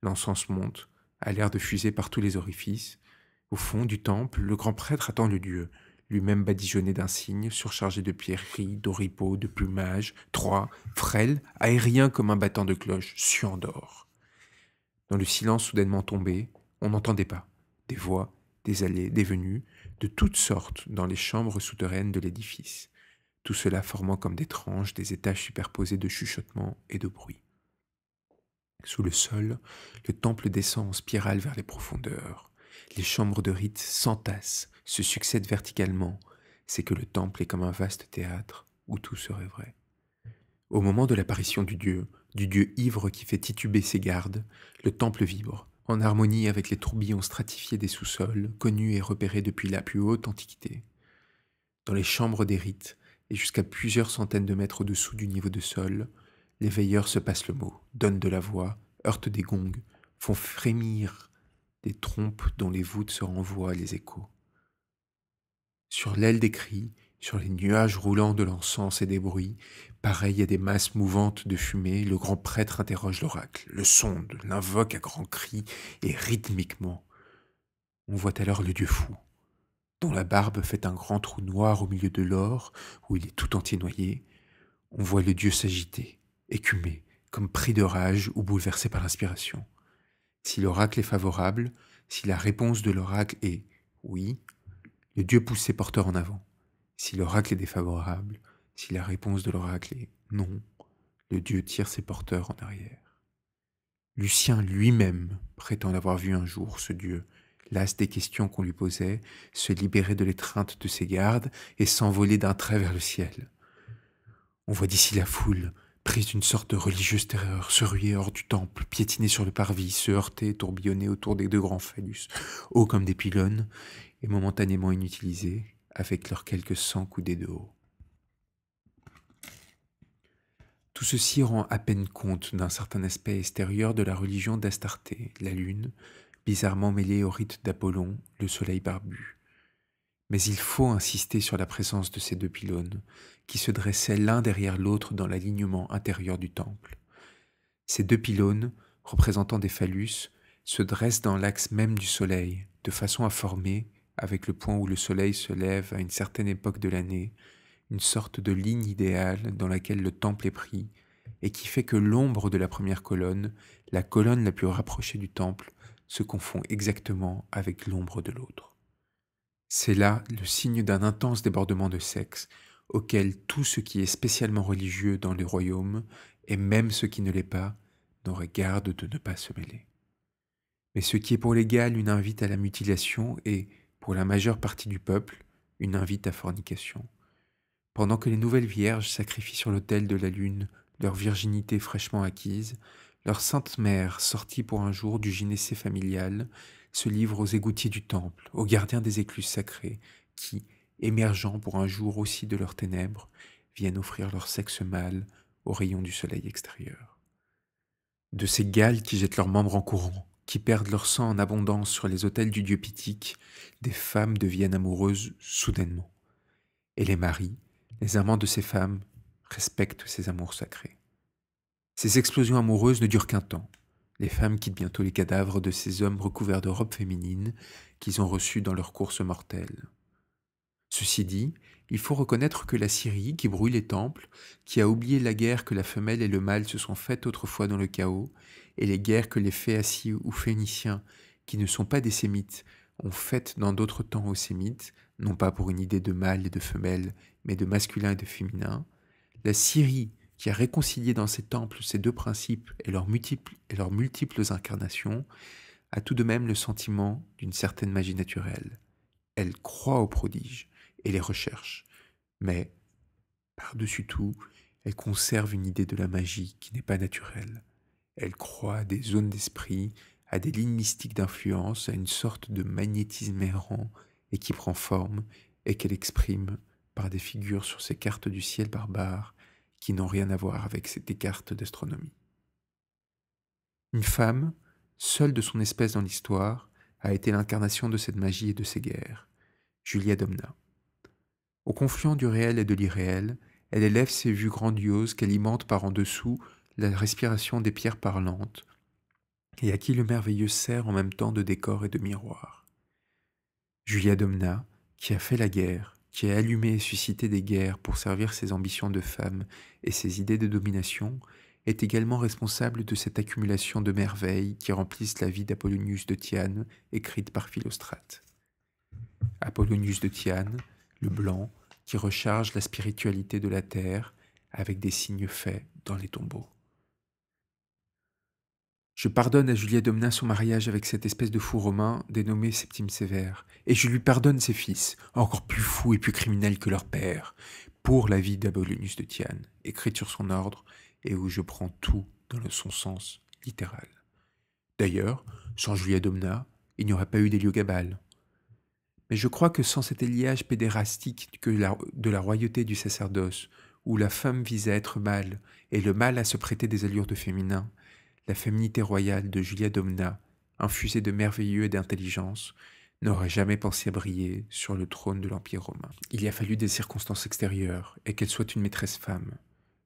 L'encens monte, à l'air de fuser par tous les orifices. Au fond du temple, le grand prêtre attend le dieu, lui-même badigeonné d'insignes, surchargé de pierreries, d'oripeaux, de plumages, droit, frêle, aérien comme un battant de cloche, suant d'or. Dans le silence soudainement tombé, on n'entendait pas. Des voix, des allées, des venues, de toutes sortes dans les chambres souterraines de l'édifice. Tout cela formant comme des tranches des étages superposés de chuchotements et de bruit. Sous le sol, le temple descend en spirale vers les profondeurs. Les chambres de rite s'entassent, se succèdent verticalement. C'est que le temple est comme un vaste théâtre où tout serait vrai. Au moment de l'apparition du dieu ivre qui fait tituber ses gardes, le temple vibre, en harmonie avec les tourbillons stratifiés des sous-sols, connus et repérés depuis la plus haute antiquité. Dans les chambres des rites, et jusqu'à plusieurs centaines de mètres au-dessous du niveau de sol, les veilleurs se passent le mot, donnent de la voix, heurtent des gongs, font frémir des trompes dont les voûtes se renvoient les échos. Sur l'aile des cris, sur les nuages roulants de l'encens et des bruits, pareil à des masses mouvantes de fumée, le grand prêtre interroge l'oracle, le sonde, l'invoque à grands cris et rythmiquement. On voit alors le dieu fou, dont la barbe fait un grand trou noir au milieu de l'or, où il est tout entier noyé. On voit le dieu s'agiter, écumer, comme pris de rage ou bouleversé par l'inspiration. Si l'oracle est favorable, si la réponse de l'oracle est oui, le dieu pousse ses porteurs en avant. Si l'oracle est défavorable, si la réponse de l'oracle est non, le dieu tire ses porteurs en arrière. Lucien lui-même prétend l'avoir vu un jour, ce dieu, las des questions qu'on lui posait, se libérer de l'étreinte de ses gardes et s'envoler d'un trait vers le ciel. On voit d'ici la foule, prise d'une sorte de religieuse terreur, se ruer hors du temple, piétiner sur le parvis, se heurter, tourbillonner autour des deux grands phallus, hauts comme des pylônes, et momentanément inutilisés, avec leurs quelques 100 coudées de haut. Tout ceci rend à peine compte d'un certain aspect extérieur de la religion d'Astarté, la lune, bizarrement mêlée au rite d'Apollon, le soleil barbu. Mais il faut insister sur la présence de ces deux pylônes, qui se dressaient l'un derrière l'autre dans l'alignement intérieur du temple. Ces deux pylônes, représentant des phallus, se dressent dans l'axe même du soleil, de façon à former, avec le point où le soleil se lève à une certaine époque de l'année, une sorte de ligne idéale dans laquelle le temple est pris, et qui fait que l'ombre de la première colonne, la colonne la plus rapprochée du temple, se confond exactement avec l'ombre de l'autre. C'est là le signe d'un intense débordement de sexe, auquel tout ce qui est spécialement religieux dans le royaume, et même ce qui ne l'est pas, n'aurait garde de ne pas se mêler. Mais ce qui est pour l'égal une invite à la mutilation est, pour la majeure partie du peuple, une invite à fornication. Pendant que les nouvelles vierges sacrifient sur l'autel de la lune leur virginité fraîchement acquise, leur sainte mère, sortie pour un jour du gynécée familial, se livre aux égoutiers du temple, aux gardiens des écluses sacrées, qui, émergeant pour un jour aussi de leurs ténèbres, viennent offrir leur sexe mâle aux rayons du soleil extérieur. De ces Galles qui jettent leurs membres en courant, qui perdent leur sang en abondance sur les autels du dieu Pythique, des femmes deviennent amoureuses soudainement. Et les maris, les amants de ces femmes, respectent ces amours sacrés. Ces explosions amoureuses ne durent qu'un temps. Les femmes quittent bientôt les cadavres de ces hommes recouverts de robes féminines qu'ils ont reçus dans leur course mortelle. Ceci dit, il faut reconnaître que la Syrie, qui brûle les temples, qui a oublié la guerre que la femelle et le mâle se sont faites autrefois dans le chaos, et les guerres que les Phéaciens ou Phéniciens, qui ne sont pas des Sémites, ont faites dans d'autres temps aux Sémites, non pas pour une idée de mâle et de femelle, mais de masculin et de féminin, la Syrie, qui a réconcilié dans ses temples ces deux principes et leurs multiples incarnations, a tout de même le sentiment d'une certaine magie naturelle. Elle croit aux prodiges et les recherche, mais, par-dessus tout, elle conserve une idée de la magie qui n'est pas naturelle. Elle croit à des zones d'esprit, à des lignes mystiques d'influence, à une sorte de magnétisme errant et qui prend forme et qu'elle exprime par des figures sur ces cartes du ciel barbare qui n'ont rien à voir avec ces cartes d'astronomie. Une femme, seule de son espèce dans l'histoire, a été l'incarnation de cette magie et de ces guerres, Julia Domna. Au confluent du réel et de l'irréel, elle élève ses vues grandioses qu'alimente par en dessous la respiration des pierres parlantes, et à qui le merveilleux sert en même temps de décor et de miroir. Julia Domna, qui a fait la guerre, qui a allumé et suscité des guerres pour servir ses ambitions de femme et ses idées de domination, est également responsable de cette accumulation de merveilles qui remplissent la vie d'Apollonius de Tyane, écrite par Philostrate. Apollonius de Tyane, le blanc, qui recharge la spiritualité de la terre avec des signes faits dans les tombeaux. Je pardonne à Julia Domna son mariage avec cette espèce de fou romain dénommé Septime Sévère, et je lui pardonne ses fils, encore plus fous et plus criminels que leur père, pour la vie d'Apollonius de Tyane, écrite sur son ordre, et où je prends tout dans son sens littéral. D'ailleurs, sans Julia Domna, il n'y aurait pas eu d'Héliogabale. Mais je crois que sans cet éliage pédérastique de la royauté du sacerdoce, où la femme vise à être mâle et le mâle à se prêter des allures de féminin, la féminité royale de Julia Domna, infusée de merveilleux et d'intelligence, n'aurait jamais pensé à briller sur le trône de l'Empire romain. Il y a fallu des circonstances extérieures et qu'elle soit une maîtresse femme.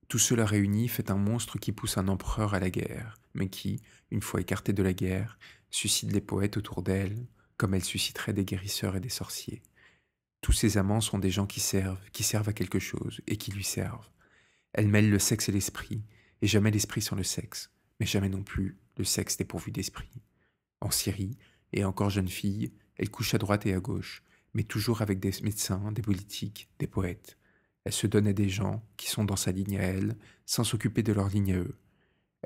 Tout cela réuni fait un monstre qui pousse un empereur à la guerre, mais qui, une fois écarté de la guerre, suscite les poètes autour d'elle, comme elle susciterait des guérisseurs et des sorciers. Tous ces amants sont des gens qui servent à quelque chose et qui lui servent. Elle mêle le sexe et l'esprit, et jamais l'esprit sans le sexe, mais jamais non plus le sexe dépourvu d'esprit. En Syrie, et encore jeune fille, elle couche à droite et à gauche, mais toujours avec des médecins, des politiques, des poètes. Elle se donne à des gens qui sont dans sa ligne à elle, sans s'occuper de leur ligne à eux.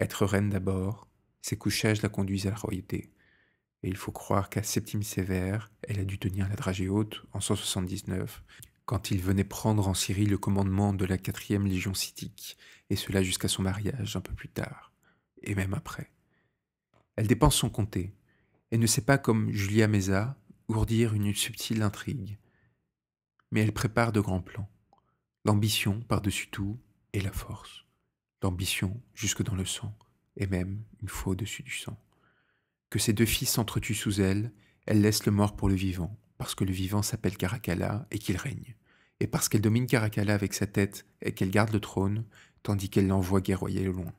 Être reine d'abord, ses couchages la conduisent à la royauté. Et il faut croire qu'à Septime Sévère, elle a dû tenir la dragée haute en 179, quand il venait prendre en Syrie le commandement de la 4e légion scythique, et cela jusqu'à son mariage un peu plus tard, et même après. Elle dépense son comté, et ne sait pas, comme Julia Mesa, ourdir une subtile intrigue. Mais elle prépare de grands plans. L'ambition par-dessus tout, et la force. L'ambition jusque dans le sang, et même une fois au-dessus du sang. Que ses 2 fils s'entretuent sous elle, elle laisse le mort pour le vivant, parce que le vivant s'appelle Caracalla et qu'il règne, et parce qu'elle domine Caracalla avec sa tête et qu'elle garde le trône, tandis qu'elle l'envoie guerroyer au loin.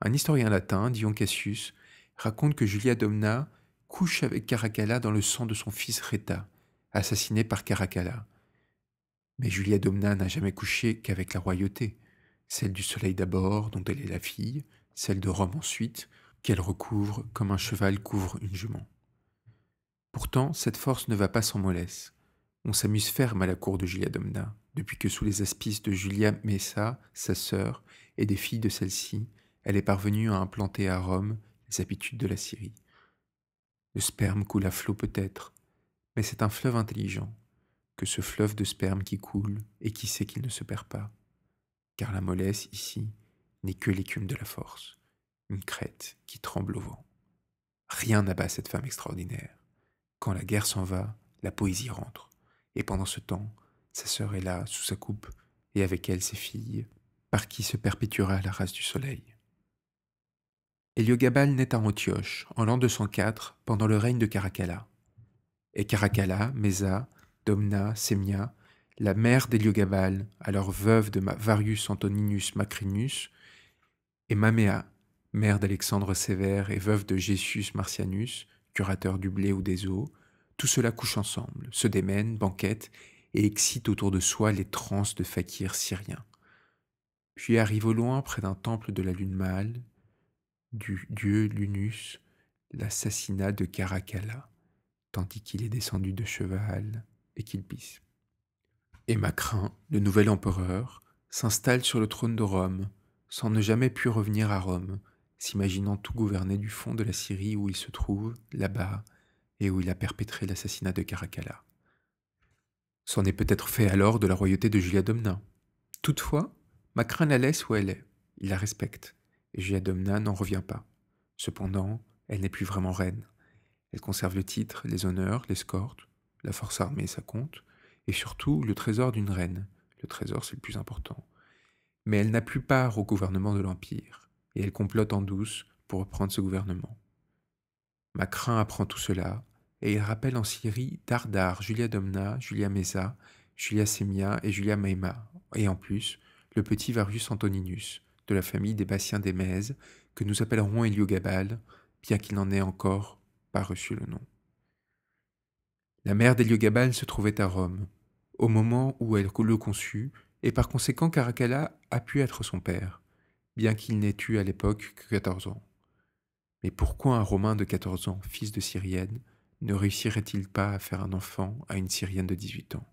Un historien latin, Dion Cassius, raconte que Julia Domna couche avec Caracalla dans le sang de son fils Rhéta, assassiné par Caracalla. Mais Julia Domna n'a jamais couché qu'avec la royauté, celle du soleil d'abord, dont elle est la fille, celle de Rome ensuite, qu'elle recouvre comme un cheval couvre une jument. Pourtant, cette force ne va pas sans mollesse. On s'amuse ferme à la cour de Julia Domna, depuis que sous les aspices de Julia Messa, sa sœur, et des filles de celle-ci, elle est parvenue à implanter à Rome les habitudes de la Syrie. Le sperme coule à flot peut-être, mais c'est un fleuve intelligent, que ce fleuve de sperme qui coule et qui sait qu'il ne se perd pas. Car la mollesse, ici, n'est que l'écume de la force, une crête qui tremble au vent. Rien n'abat cette femme extraordinaire. Quand la guerre s'en va, la poésie rentre. Et pendant ce temps, sa sœur est là, sous sa coupe, et avec elle ses filles, par qui se perpétuera la race du soleil. Héliogabale naît à Antioche, en l'an 204, pendant le règne de Caracalla. Et Caracalla, Mesa, Domna, Sémia, la mère d'Héliogabale, alors veuve de Varius Antoninus Macrinus, et Maméa, mère d'Alexandre Sévère et veuve de Gessius Marcianus, curateur du blé ou des eaux, tout cela couche ensemble, se démène, banquette et excite autour de soi les transes de fakirs syriens. Puis arrive au loin, près d'un temple de la lune mâle, du dieu Lunus, l'assassinat de Caracalla, tandis qu'il est descendu de cheval et qu'il pisse. Et Macrin, le nouvel empereur, s'installe sur le trône de Rome, sans ne jamais pu revenir à Rome, s'imaginant tout gouverner du fond de la Syrie où il se trouve, là-bas, et où il a perpétré l'assassinat de Caracalla. C'en est peut-être fait alors de la royauté de Julia Domna. Toutefois, Macrin la laisse où elle est, il la respecte, et Julia Domna n'en revient pas. Cependant, elle n'est plus vraiment reine. Elle conserve le titre, les honneurs, l'escorte, la force armée, ça compte, et surtout le trésor d'une reine. Le trésor, c'est le plus important. Mais elle n'a plus part au gouvernement de l'Empire, et elle complote en douce pour reprendre ce gouvernement. Macrin apprend tout cela, et il rappelle en Syrie Dardar, Julia Domna, Julia Mesa, Julia Sémia et Julia Maïma, et en plus, le petit Varius Antoninus, de la famille des Bassiens des Mèzes, que nous appellerons Héliogabale, bien qu'il n'en ait encore pas reçu le nom. La mère d'Héliogabale se trouvait à Rome, au moment où elle le conçut, et par conséquent Caracalla a pu être son père, bien qu'il n'ait eu à l'époque que 14 ans. Mais pourquoi un Romain de 14 ans, fils de Syrienne, ne réussirait-il pas à faire un enfant à une Syrienne de 18 ans?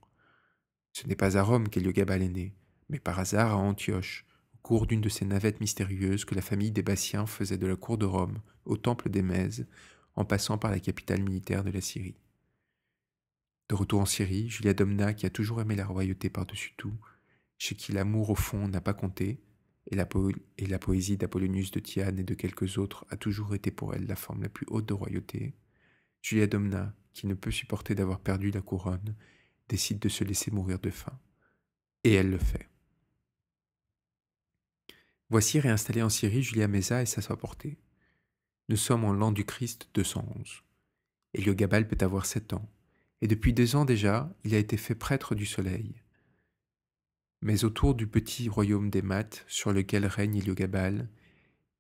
Ce n'est pas à Rome qu'Héliogabale est née, mais par hasard à Antioche, au cours d'une de ces navettes mystérieuses que la famille des Bassiens faisait de la cour de Rome au temple des Mèzes, en passant par la capitale militaire de la Syrie. De retour en Syrie, Julia Domna, qui a toujours aimé la royauté par-dessus tout, chez qui l'amour au fond n'a pas compté, et la poésie d'Apollonius de Tyane et de quelques autres a toujours été pour elle la forme la plus haute de royauté, Julia Domna, qui ne peut supporter d'avoir perdu la couronne, décide de se laisser mourir de faim. Et elle le fait. Voici réinstallé en Syrie Julia Mesa et sa portée. Nous sommes en l'an du Christ 211. Héliogabal peut avoir 7 ans, et depuis 2 ans déjà, il a été fait prêtre du soleil. Mais autour du petit royaume des Maths, sur lequel règne Héliogabal,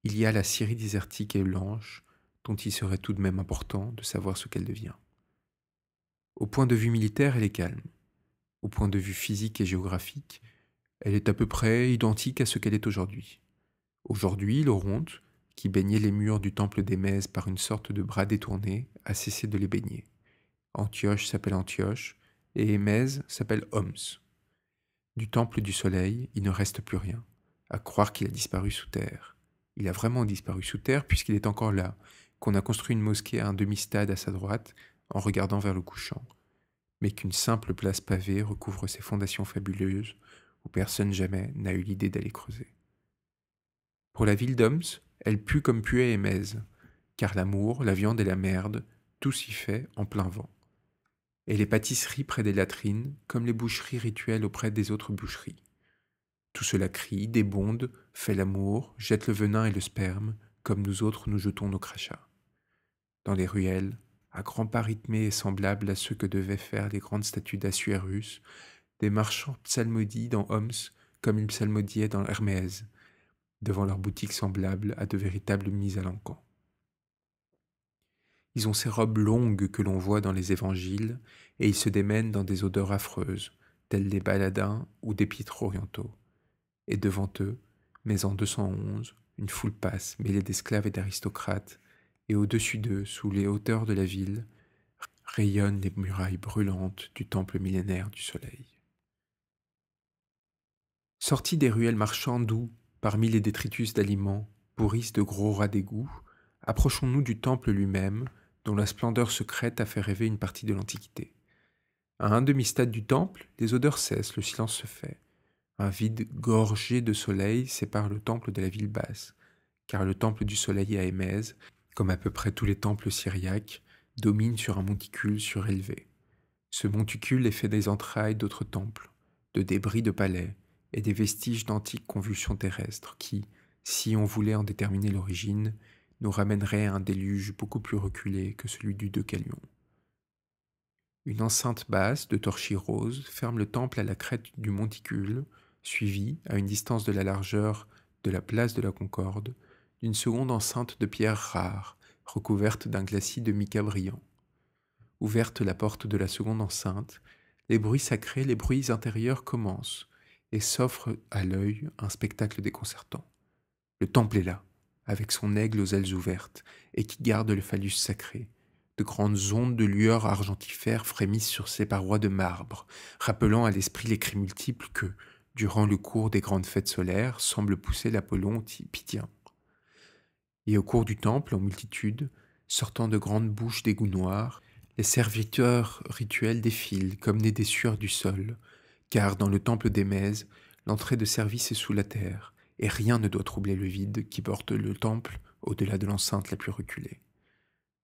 il y a la Syrie désertique et blanche, dont il serait tout de même important de savoir ce qu'elle devient. Au point de vue militaire, elle est calme. Au point de vue physique et géographique, elle est à peu près identique à ce qu'elle est aujourd'hui. Aujourd'hui, l'Oronte, qui baignait les murs du temple d'Émèse par une sorte de bras détourné, a cessé de les baigner. Antioche s'appelle Antioche, et Émèse s'appelle Homs. Du temple du soleil, il ne reste plus rien, à croire qu'il a disparu sous terre. Il a vraiment disparu sous terre puisqu'il est encore là, qu'on a construit une mosquée à un demi-stade à sa droite, en regardant vers le couchant, mais qu'une simple place pavée recouvre ses fondations fabuleuses, où personne jamais n'a eu l'idée d'aller creuser. Pour la ville d'Homs, elle pue comme puait Émèse, car l'amour, la viande et la merde, tout s'y fait en plein vent. Et les pâtisseries près des latrines, comme les boucheries rituelles auprès des autres boucheries. Tout cela crie, débonde, fait l'amour, jette le venin et le sperme, comme nous autres nous jetons nos crachats. Dans les ruelles, à grands pas rythmés et semblables à ceux que devaient faire les grandes statues d'Assuérus, des marchands psalmodient dans Homs comme ils psalmodiaient dans Hermès, devant leurs boutiques semblables à de véritables mises à l'encan. Ils ont ces robes longues que l'on voit dans les évangiles, et ils se démènent dans des odeurs affreuses, telles des baladins ou des pitres orientaux. Et devant eux, mais en 211, une foule passe, mêlée d'esclaves et d'aristocrates, et au-dessus d'eux, sous les hauteurs de la ville, rayonnent les murailles brûlantes du temple millénaire du soleil. Sortis des ruelles marchandes où, parmi les détritus d'aliments, pourrissent de gros rats d'égout, approchons-nous du temple lui-même, dont la splendeur secrète a fait rêver une partie de l'Antiquité. À un demi-stade du temple, les odeurs cessent, le silence se fait. Un vide gorgé de soleil sépare le temple de la ville basse, car le temple du soleil à Émèse, comme à peu près tous les temples syriaques, domine sur un monticule surélevé. Ce monticule est fait des entrailles d'autres temples, de débris de palais et des vestiges d'antiques convulsions terrestres qui, si on voulait en déterminer l'origine, nous ramèneraient à un déluge beaucoup plus reculé que celui du Deucalion. Une enceinte basse de torchis roses ferme le temple à la crête du monticule, suivie, à une distance de la largeur de la place de la Concorde, d'une seconde enceinte de pierres rares, recouverte d'un glacis de mica brillant. Ouverte la porte de la seconde enceinte, les bruits sacrés, les bruits intérieurs commencent, et s'offre à l'œil un spectacle déconcertant. Le temple est là, avec son aigle aux ailes ouvertes, et qui garde le phallus sacré. De grandes ondes de lueur argentifère frémissent sur ses parois de marbre, rappelant à l'esprit les cris multiples que, durant le cours des grandes fêtes solaires, semble pousser l'Apollon pythien. Et au cours du temple, en multitude, sortant de grandes bouches d'égouts noirs, les serviteurs rituels défilent comme nés des sueurs du sol, car dans le temple d'Émèse, l'entrée de service est sous la terre, et rien ne doit troubler le vide qui porte le temple au-delà de l'enceinte la plus reculée.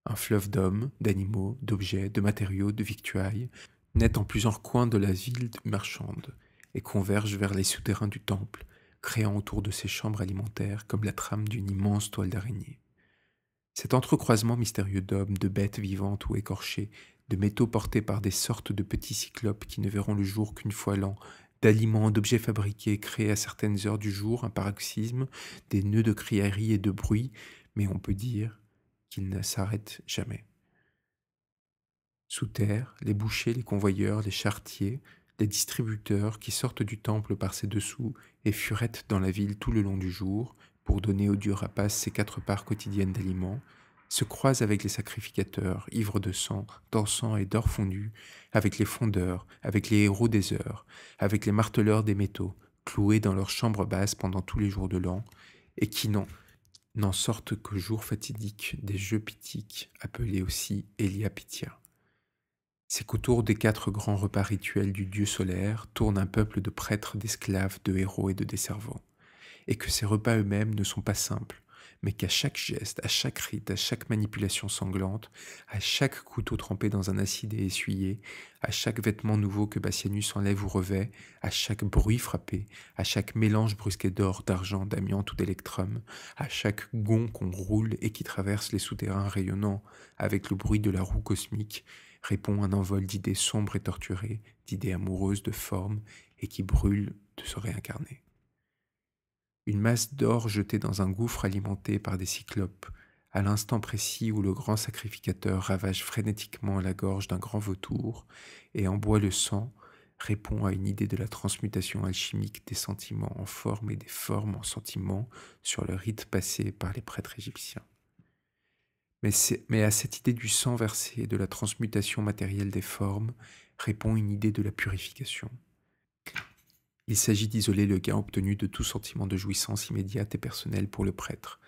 Un fleuve d'hommes, d'animaux, d'objets, de matériaux, de victuailles, naît en plusieurs coins de la ville marchande, et converge vers les souterrains du temple, créant autour de ses chambres alimentaires comme la trame d'une immense toile d'araignée. Cet entrecroisement mystérieux d'hommes, de bêtes vivantes ou écorchées, de métaux portés par des sortes de petits cyclopes qui ne verront le jour qu'une fois l'an, d'aliments, d'objets fabriqués, créés à certaines heures du jour, un paroxysme, des nœuds de criaillerie et de bruit, mais on peut dire qu'il ne s'arrête jamais. Sous terre, les bouchers, les convoyeurs, les charretiers, les distributeurs qui sortent du temple par ses dessous et furettent dans la ville tout le long du jour pour donner au dieu rapace ses 4 parts quotidiennes d'aliments, se croisent avec les sacrificateurs, ivres de sang, d'encens et d'or fondu, avec les fondeurs, avec les héros des heures, avec les marteleurs des métaux, cloués dans leurs chambres basses pendant tous les jours de l'an, et qui n'en sortent qu'aux jours fatidiques des jeux pythiques, appelés aussi Eliapithia. C'est qu'autour des 4 grands repas rituels du dieu solaire tourne un peuple de prêtres, d'esclaves, de héros et de desservants, et que ces repas eux-mêmes ne sont pas simples, mais qu'à chaque geste, à chaque rite, à chaque manipulation sanglante, à chaque couteau trempé dans un acide et essuyé, à chaque vêtement nouveau que Bassianus enlève ou revêt, à chaque bruit frappé, à chaque mélange brusqué d'or, d'argent, d'amiante ou d'électrum, à chaque gond qu'on roule et qui traverse les souterrains rayonnants avec le bruit de la roue cosmique, répond un envol d'idées sombres et torturées, d'idées amoureuses de forme et qui brûlent de se réincarner. Une masse d'or jetée dans un gouffre alimenté par des cyclopes, à l'instant précis où le grand sacrificateur ravage frénétiquement la gorge d'un grand vautour et en boit le sang, répond à une idée de la transmutation alchimique des sentiments en formes et des formes en sentiments sur le rite passé par les prêtres égyptiens. Mais à cette idée du sang versé et de la transmutation matérielle des formes répond une idée de la purification. Il s'agit d'isoler le gain obtenu de tout sentiment de jouissance immédiate et personnelle pour le prêtre,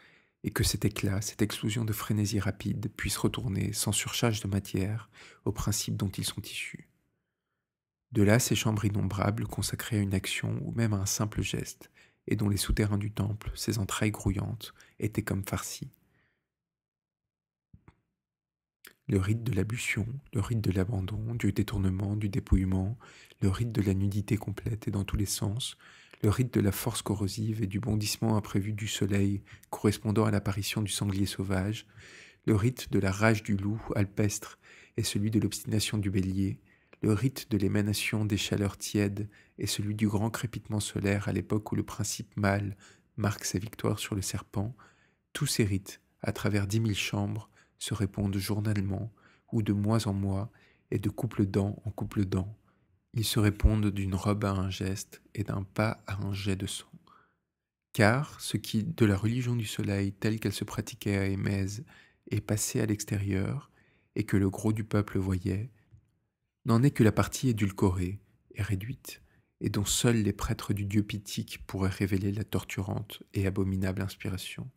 et que cet éclat, cette explosion de frénésie rapide puisse retourner, sans surcharge de matière, aux principes dont ils sont issus. De là ces chambres innombrables consacrées à une action ou même à un simple geste, et dont les souterrains du temple, ces entrailles grouillantes, étaient comme farcis. Le rite de l'ablution, le rite de l'abandon, du détournement, du dépouillement, le rite de la nudité complète et dans tous les sens, le rite de la force corrosive et du bondissement imprévu du soleil correspondant à l'apparition du sanglier sauvage, le rite de la rage du loup alpestre et celui de l'obstination du bélier, le rite de l'émanation des chaleurs tièdes et celui du grand crépitement solaire à l'époque où le principe mâle marque sa victoire sur le serpent, tous ces rites, à travers 10 000 chambres, se répondent journellement ou de mois en mois et de couple dent en couple dent. Ils se répondent d'une robe à un geste et d'un pas à un jet de sang. Car ce qui, de la religion du soleil telle qu'elle se pratiquait à Émèse, est passé à l'extérieur et que le gros du peuple voyait, n'en est que la partie édulcorée et réduite, et dont seuls les prêtres du dieu pythique pourraient révéler la torturante et abominable inspiration.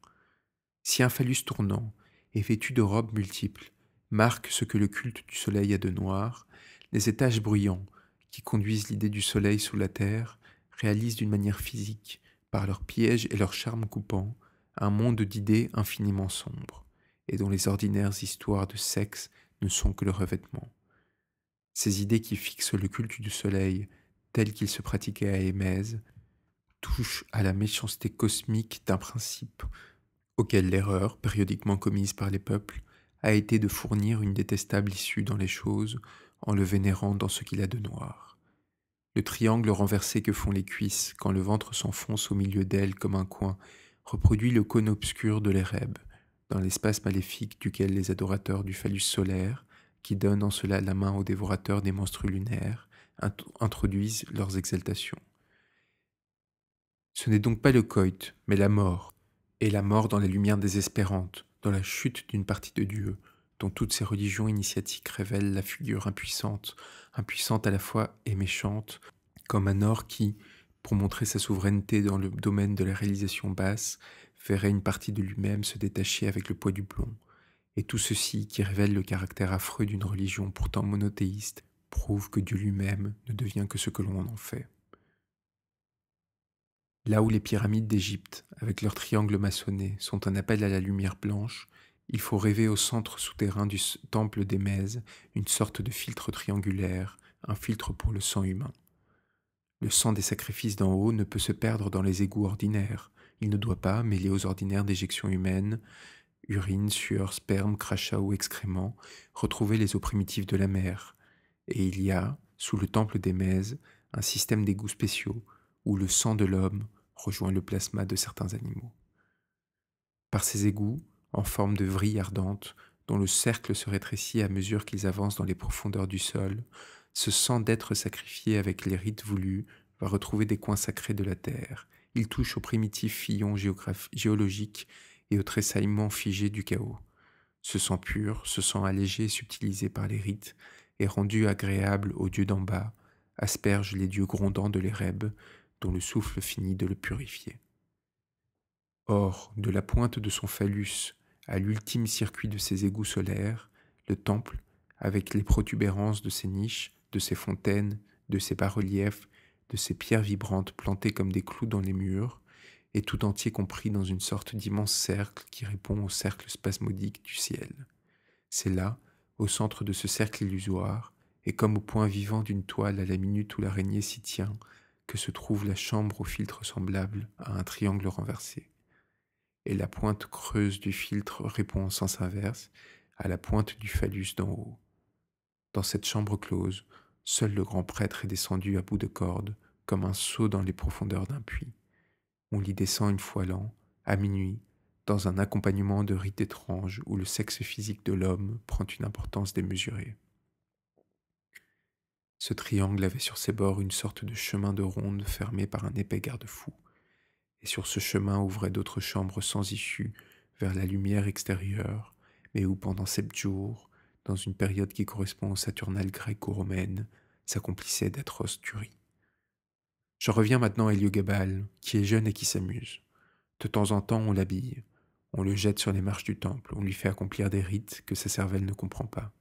Si un phallus tournant, et vêtu de robes multiples, marque ce que le culte du soleil a de noir, les étages bruyants, qui conduisent l'idée du soleil sous la terre, réalisent d'une manière physique, par leurs pièges et leurs charmes coupants, un monde d'idées infiniment sombres, et dont les ordinaires histoires de sexe ne sont que le revêtement. Ces idées qui fixent le culte du soleil, tel qu'il se pratiquait à Émèse, touchent à la méchanceté cosmique d'un principe auquel l'erreur, périodiquement commise par les peuples, a été de fournir une détestable issue dans les choses en le vénérant dans ce qu'il a de noir. Le triangle renversé que font les cuisses quand le ventre s'enfonce au milieu d'elles comme un coin reproduit le cône obscur de l'érèbe, dans l'espace maléfique duquel les adorateurs du phallus solaire, qui donnent en cela la main aux dévorateurs des monstres lunaires, introduisent leurs exaltations. Ce n'est donc pas le coït, mais la mort, et la mort dans la lumière désespérante, dans la chute d'une partie de Dieu, dont toutes ces religions initiatiques révèlent la figure impuissante, impuissante à la fois et méchante, comme un or qui, pour montrer sa souveraineté dans le domaine de la réalisation basse, verrait une partie de lui-même se détacher avec le poids du plomb. Et tout ceci, qui révèle le caractère affreux d'une religion pourtant monothéiste, prouve que Dieu lui-même ne devient que ce que l'on en fait. Là où les pyramides d'Égypte, avec leurs triangles maçonnés, sont un appel à la lumière blanche, il faut rêver au centre souterrain du temple d'Émèse une sorte de filtre triangulaire, un filtre pour le sang humain. Le sang des sacrifices d'en haut ne peut se perdre dans les égouts ordinaires. Il ne doit pas, mêlé aux ordinaires d'éjection humaine, urine, sueur, sperme, crachat ou excréments, retrouver les eaux primitives de la mer. Et il y a, sous le temple d'Émèse, un système d'égouts spéciaux, où le sang de l'homme rejoint le plasma de certains animaux. Par ces égouts, en forme de vrille ardente, dont le cercle se rétrécit à mesure qu'ils avancent dans les profondeurs du sol, ce sang d'être sacrifié avec les rites voulus va retrouver des coins sacrés de la terre. Il touche aux primitifs fillons géologiques et aux tressaillements figés du chaos. Ce sang pur, ce sang allégé et subtilisé par les rites, est rendu agréable aux dieux d'en bas, asperge les dieux grondants de l'érèbe, dont le souffle finit de le purifier. Or, de la pointe de son phallus à l'ultime circuit de ses égouts solaires, le temple, avec les protubérances de ses niches, de ses fontaines, de ses bas-reliefs, de ses pierres vibrantes plantées comme des clous dans les murs, et tout entier compris dans une sorte d'immense cercle qui répond au cercle spasmodique du ciel. C'est là, au centre de ce cercle illusoire, et comme au point vivant d'une toile à la minute où l'araignée s'y tient, que se trouve la chambre au filtre semblable à un triangle renversé. Et la pointe creuse du filtre répond en sens inverse à la pointe du phallus d'en haut. Dans cette chambre close, seul le grand prêtre est descendu à bout de corde, comme un seau dans les profondeurs d'un puits. On l'y descend une fois l'an, à minuit, dans un accompagnement de rites étranges où le sexe physique de l'homme prend une importance démesurée. Ce triangle avait sur ses bords une sorte de chemin de ronde fermé par un épais garde-fou, et sur ce chemin ouvraient d'autres chambres sans issue vers la lumière extérieure, mais où pendant 7 jours, dans une période qui correspond aux Saturnales gréco-romaines, s'accomplissait d'atroces tueries. J'en reviens maintenant à Héliogabale, qui est jeune et qui s'amuse. De temps en temps, on l'habille, on le jette sur les marches du temple, on lui fait accomplir des rites que sa cervelle ne comprend pas.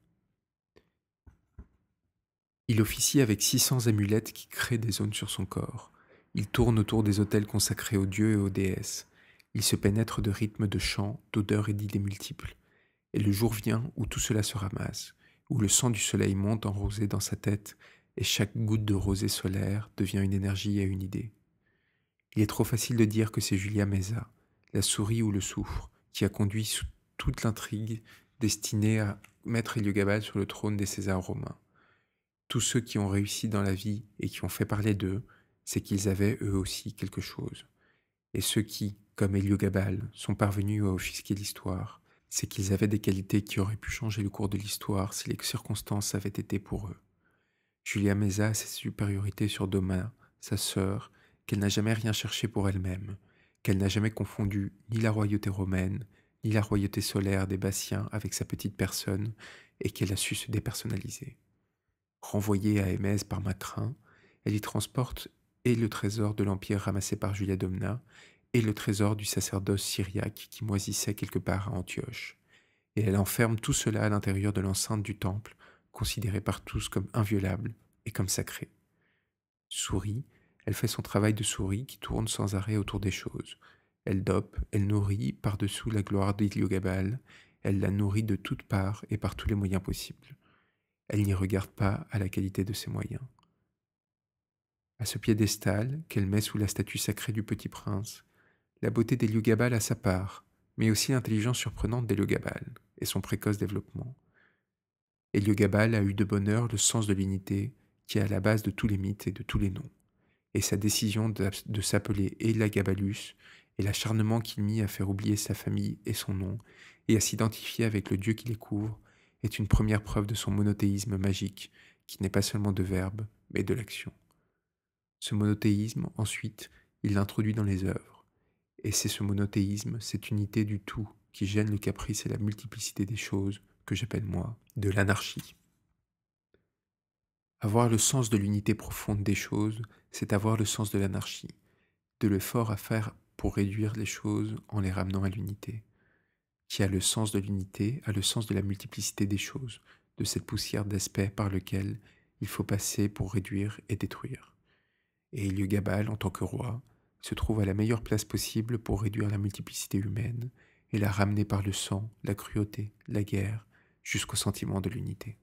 Il officie avec 600 amulettes qui créent des zones sur son corps. Il tourne autour des autels consacrés aux dieux et aux déesses. Il se pénètre de rythmes de chants, d'odeurs et d'idées multiples. Et le jour vient où tout cela se ramasse, où le sang du soleil monte en rosée dans sa tête, et chaque goutte de rosée solaire devient une énergie et une idée. Il est trop facile de dire que c'est Julia Mesa, la souris ou le soufre, qui a conduit toute l'intrigue destinée à mettre Héliogabale sur le trône des Césars romains. Tous ceux qui ont réussi dans la vie et qui ont fait parler d'eux, c'est qu'ils avaient eux aussi quelque chose. Et ceux qui, comme Héliogabale, sont parvenus à offusquer l'histoire, c'est qu'ils avaient des qualités qui auraient pu changer le cours de l'histoire si les circonstances avaient été pour eux. Julia Mesa a cette supériorité sur Doma, sa sœur, qu'elle n'a jamais rien cherché pour elle-même, qu'elle n'a jamais confondu ni la royauté romaine, ni la royauté solaire des Bassiens avec sa petite personne, et qu'elle a su se dépersonnaliser. Renvoyée à Émèse par Macrin, elle y transporte et le trésor de l'Empire ramassé par Julia Domna, et le trésor du sacerdoce syriaque qui moisissait quelque part à Antioche. Et elle enferme tout cela à l'intérieur de l'enceinte du temple, considéré par tous comme inviolable et comme sacré. Souris, elle fait son travail de souris qui tourne sans arrêt autour des choses. Elle dope, elle nourrit par-dessous la gloire d'Héliogabale, elle la nourrit de toutes parts et par tous les moyens possibles. Elle n'y regarde pas à la qualité de ses moyens. À ce piédestal qu'elle met sous la statue sacrée du petit prince, la beauté d'Héliogabale a sa part, mais aussi l'intelligence surprenante d'Héliogabale et son précoce développement. Héliogabale a eu de bonne heure le sens de l'unité qui est à la base de tous les mythes et de tous les noms, et sa décision de s'appeler Elagabalus et l'acharnement qu'il mit à faire oublier sa famille et son nom et à s'identifier avec le Dieu qui les couvre est une première preuve de son monothéisme magique qui n'est pas seulement de verbe, mais de l'action. Ce monothéisme, ensuite, il l'introduit dans les œuvres. Et c'est ce monothéisme, cette unité du tout, qui gêne le caprice et la multiplicité des choses, que j'appelle moi, de l'anarchie. Avoir le sens de l'unité profonde des choses, c'est avoir le sens de l'anarchie, de l'effort à faire pour réduire les choses en les ramenant à l'unité. Qui a le sens de l'unité a le sens de la multiplicité des choses, de cette poussière d'aspect par lequel il faut passer pour réduire et détruire. Et Héliogabale, en tant que roi, se trouve à la meilleure place possible pour réduire la multiplicité humaine et la ramener par le sang, la cruauté, la guerre, jusqu'au sentiment de l'unité.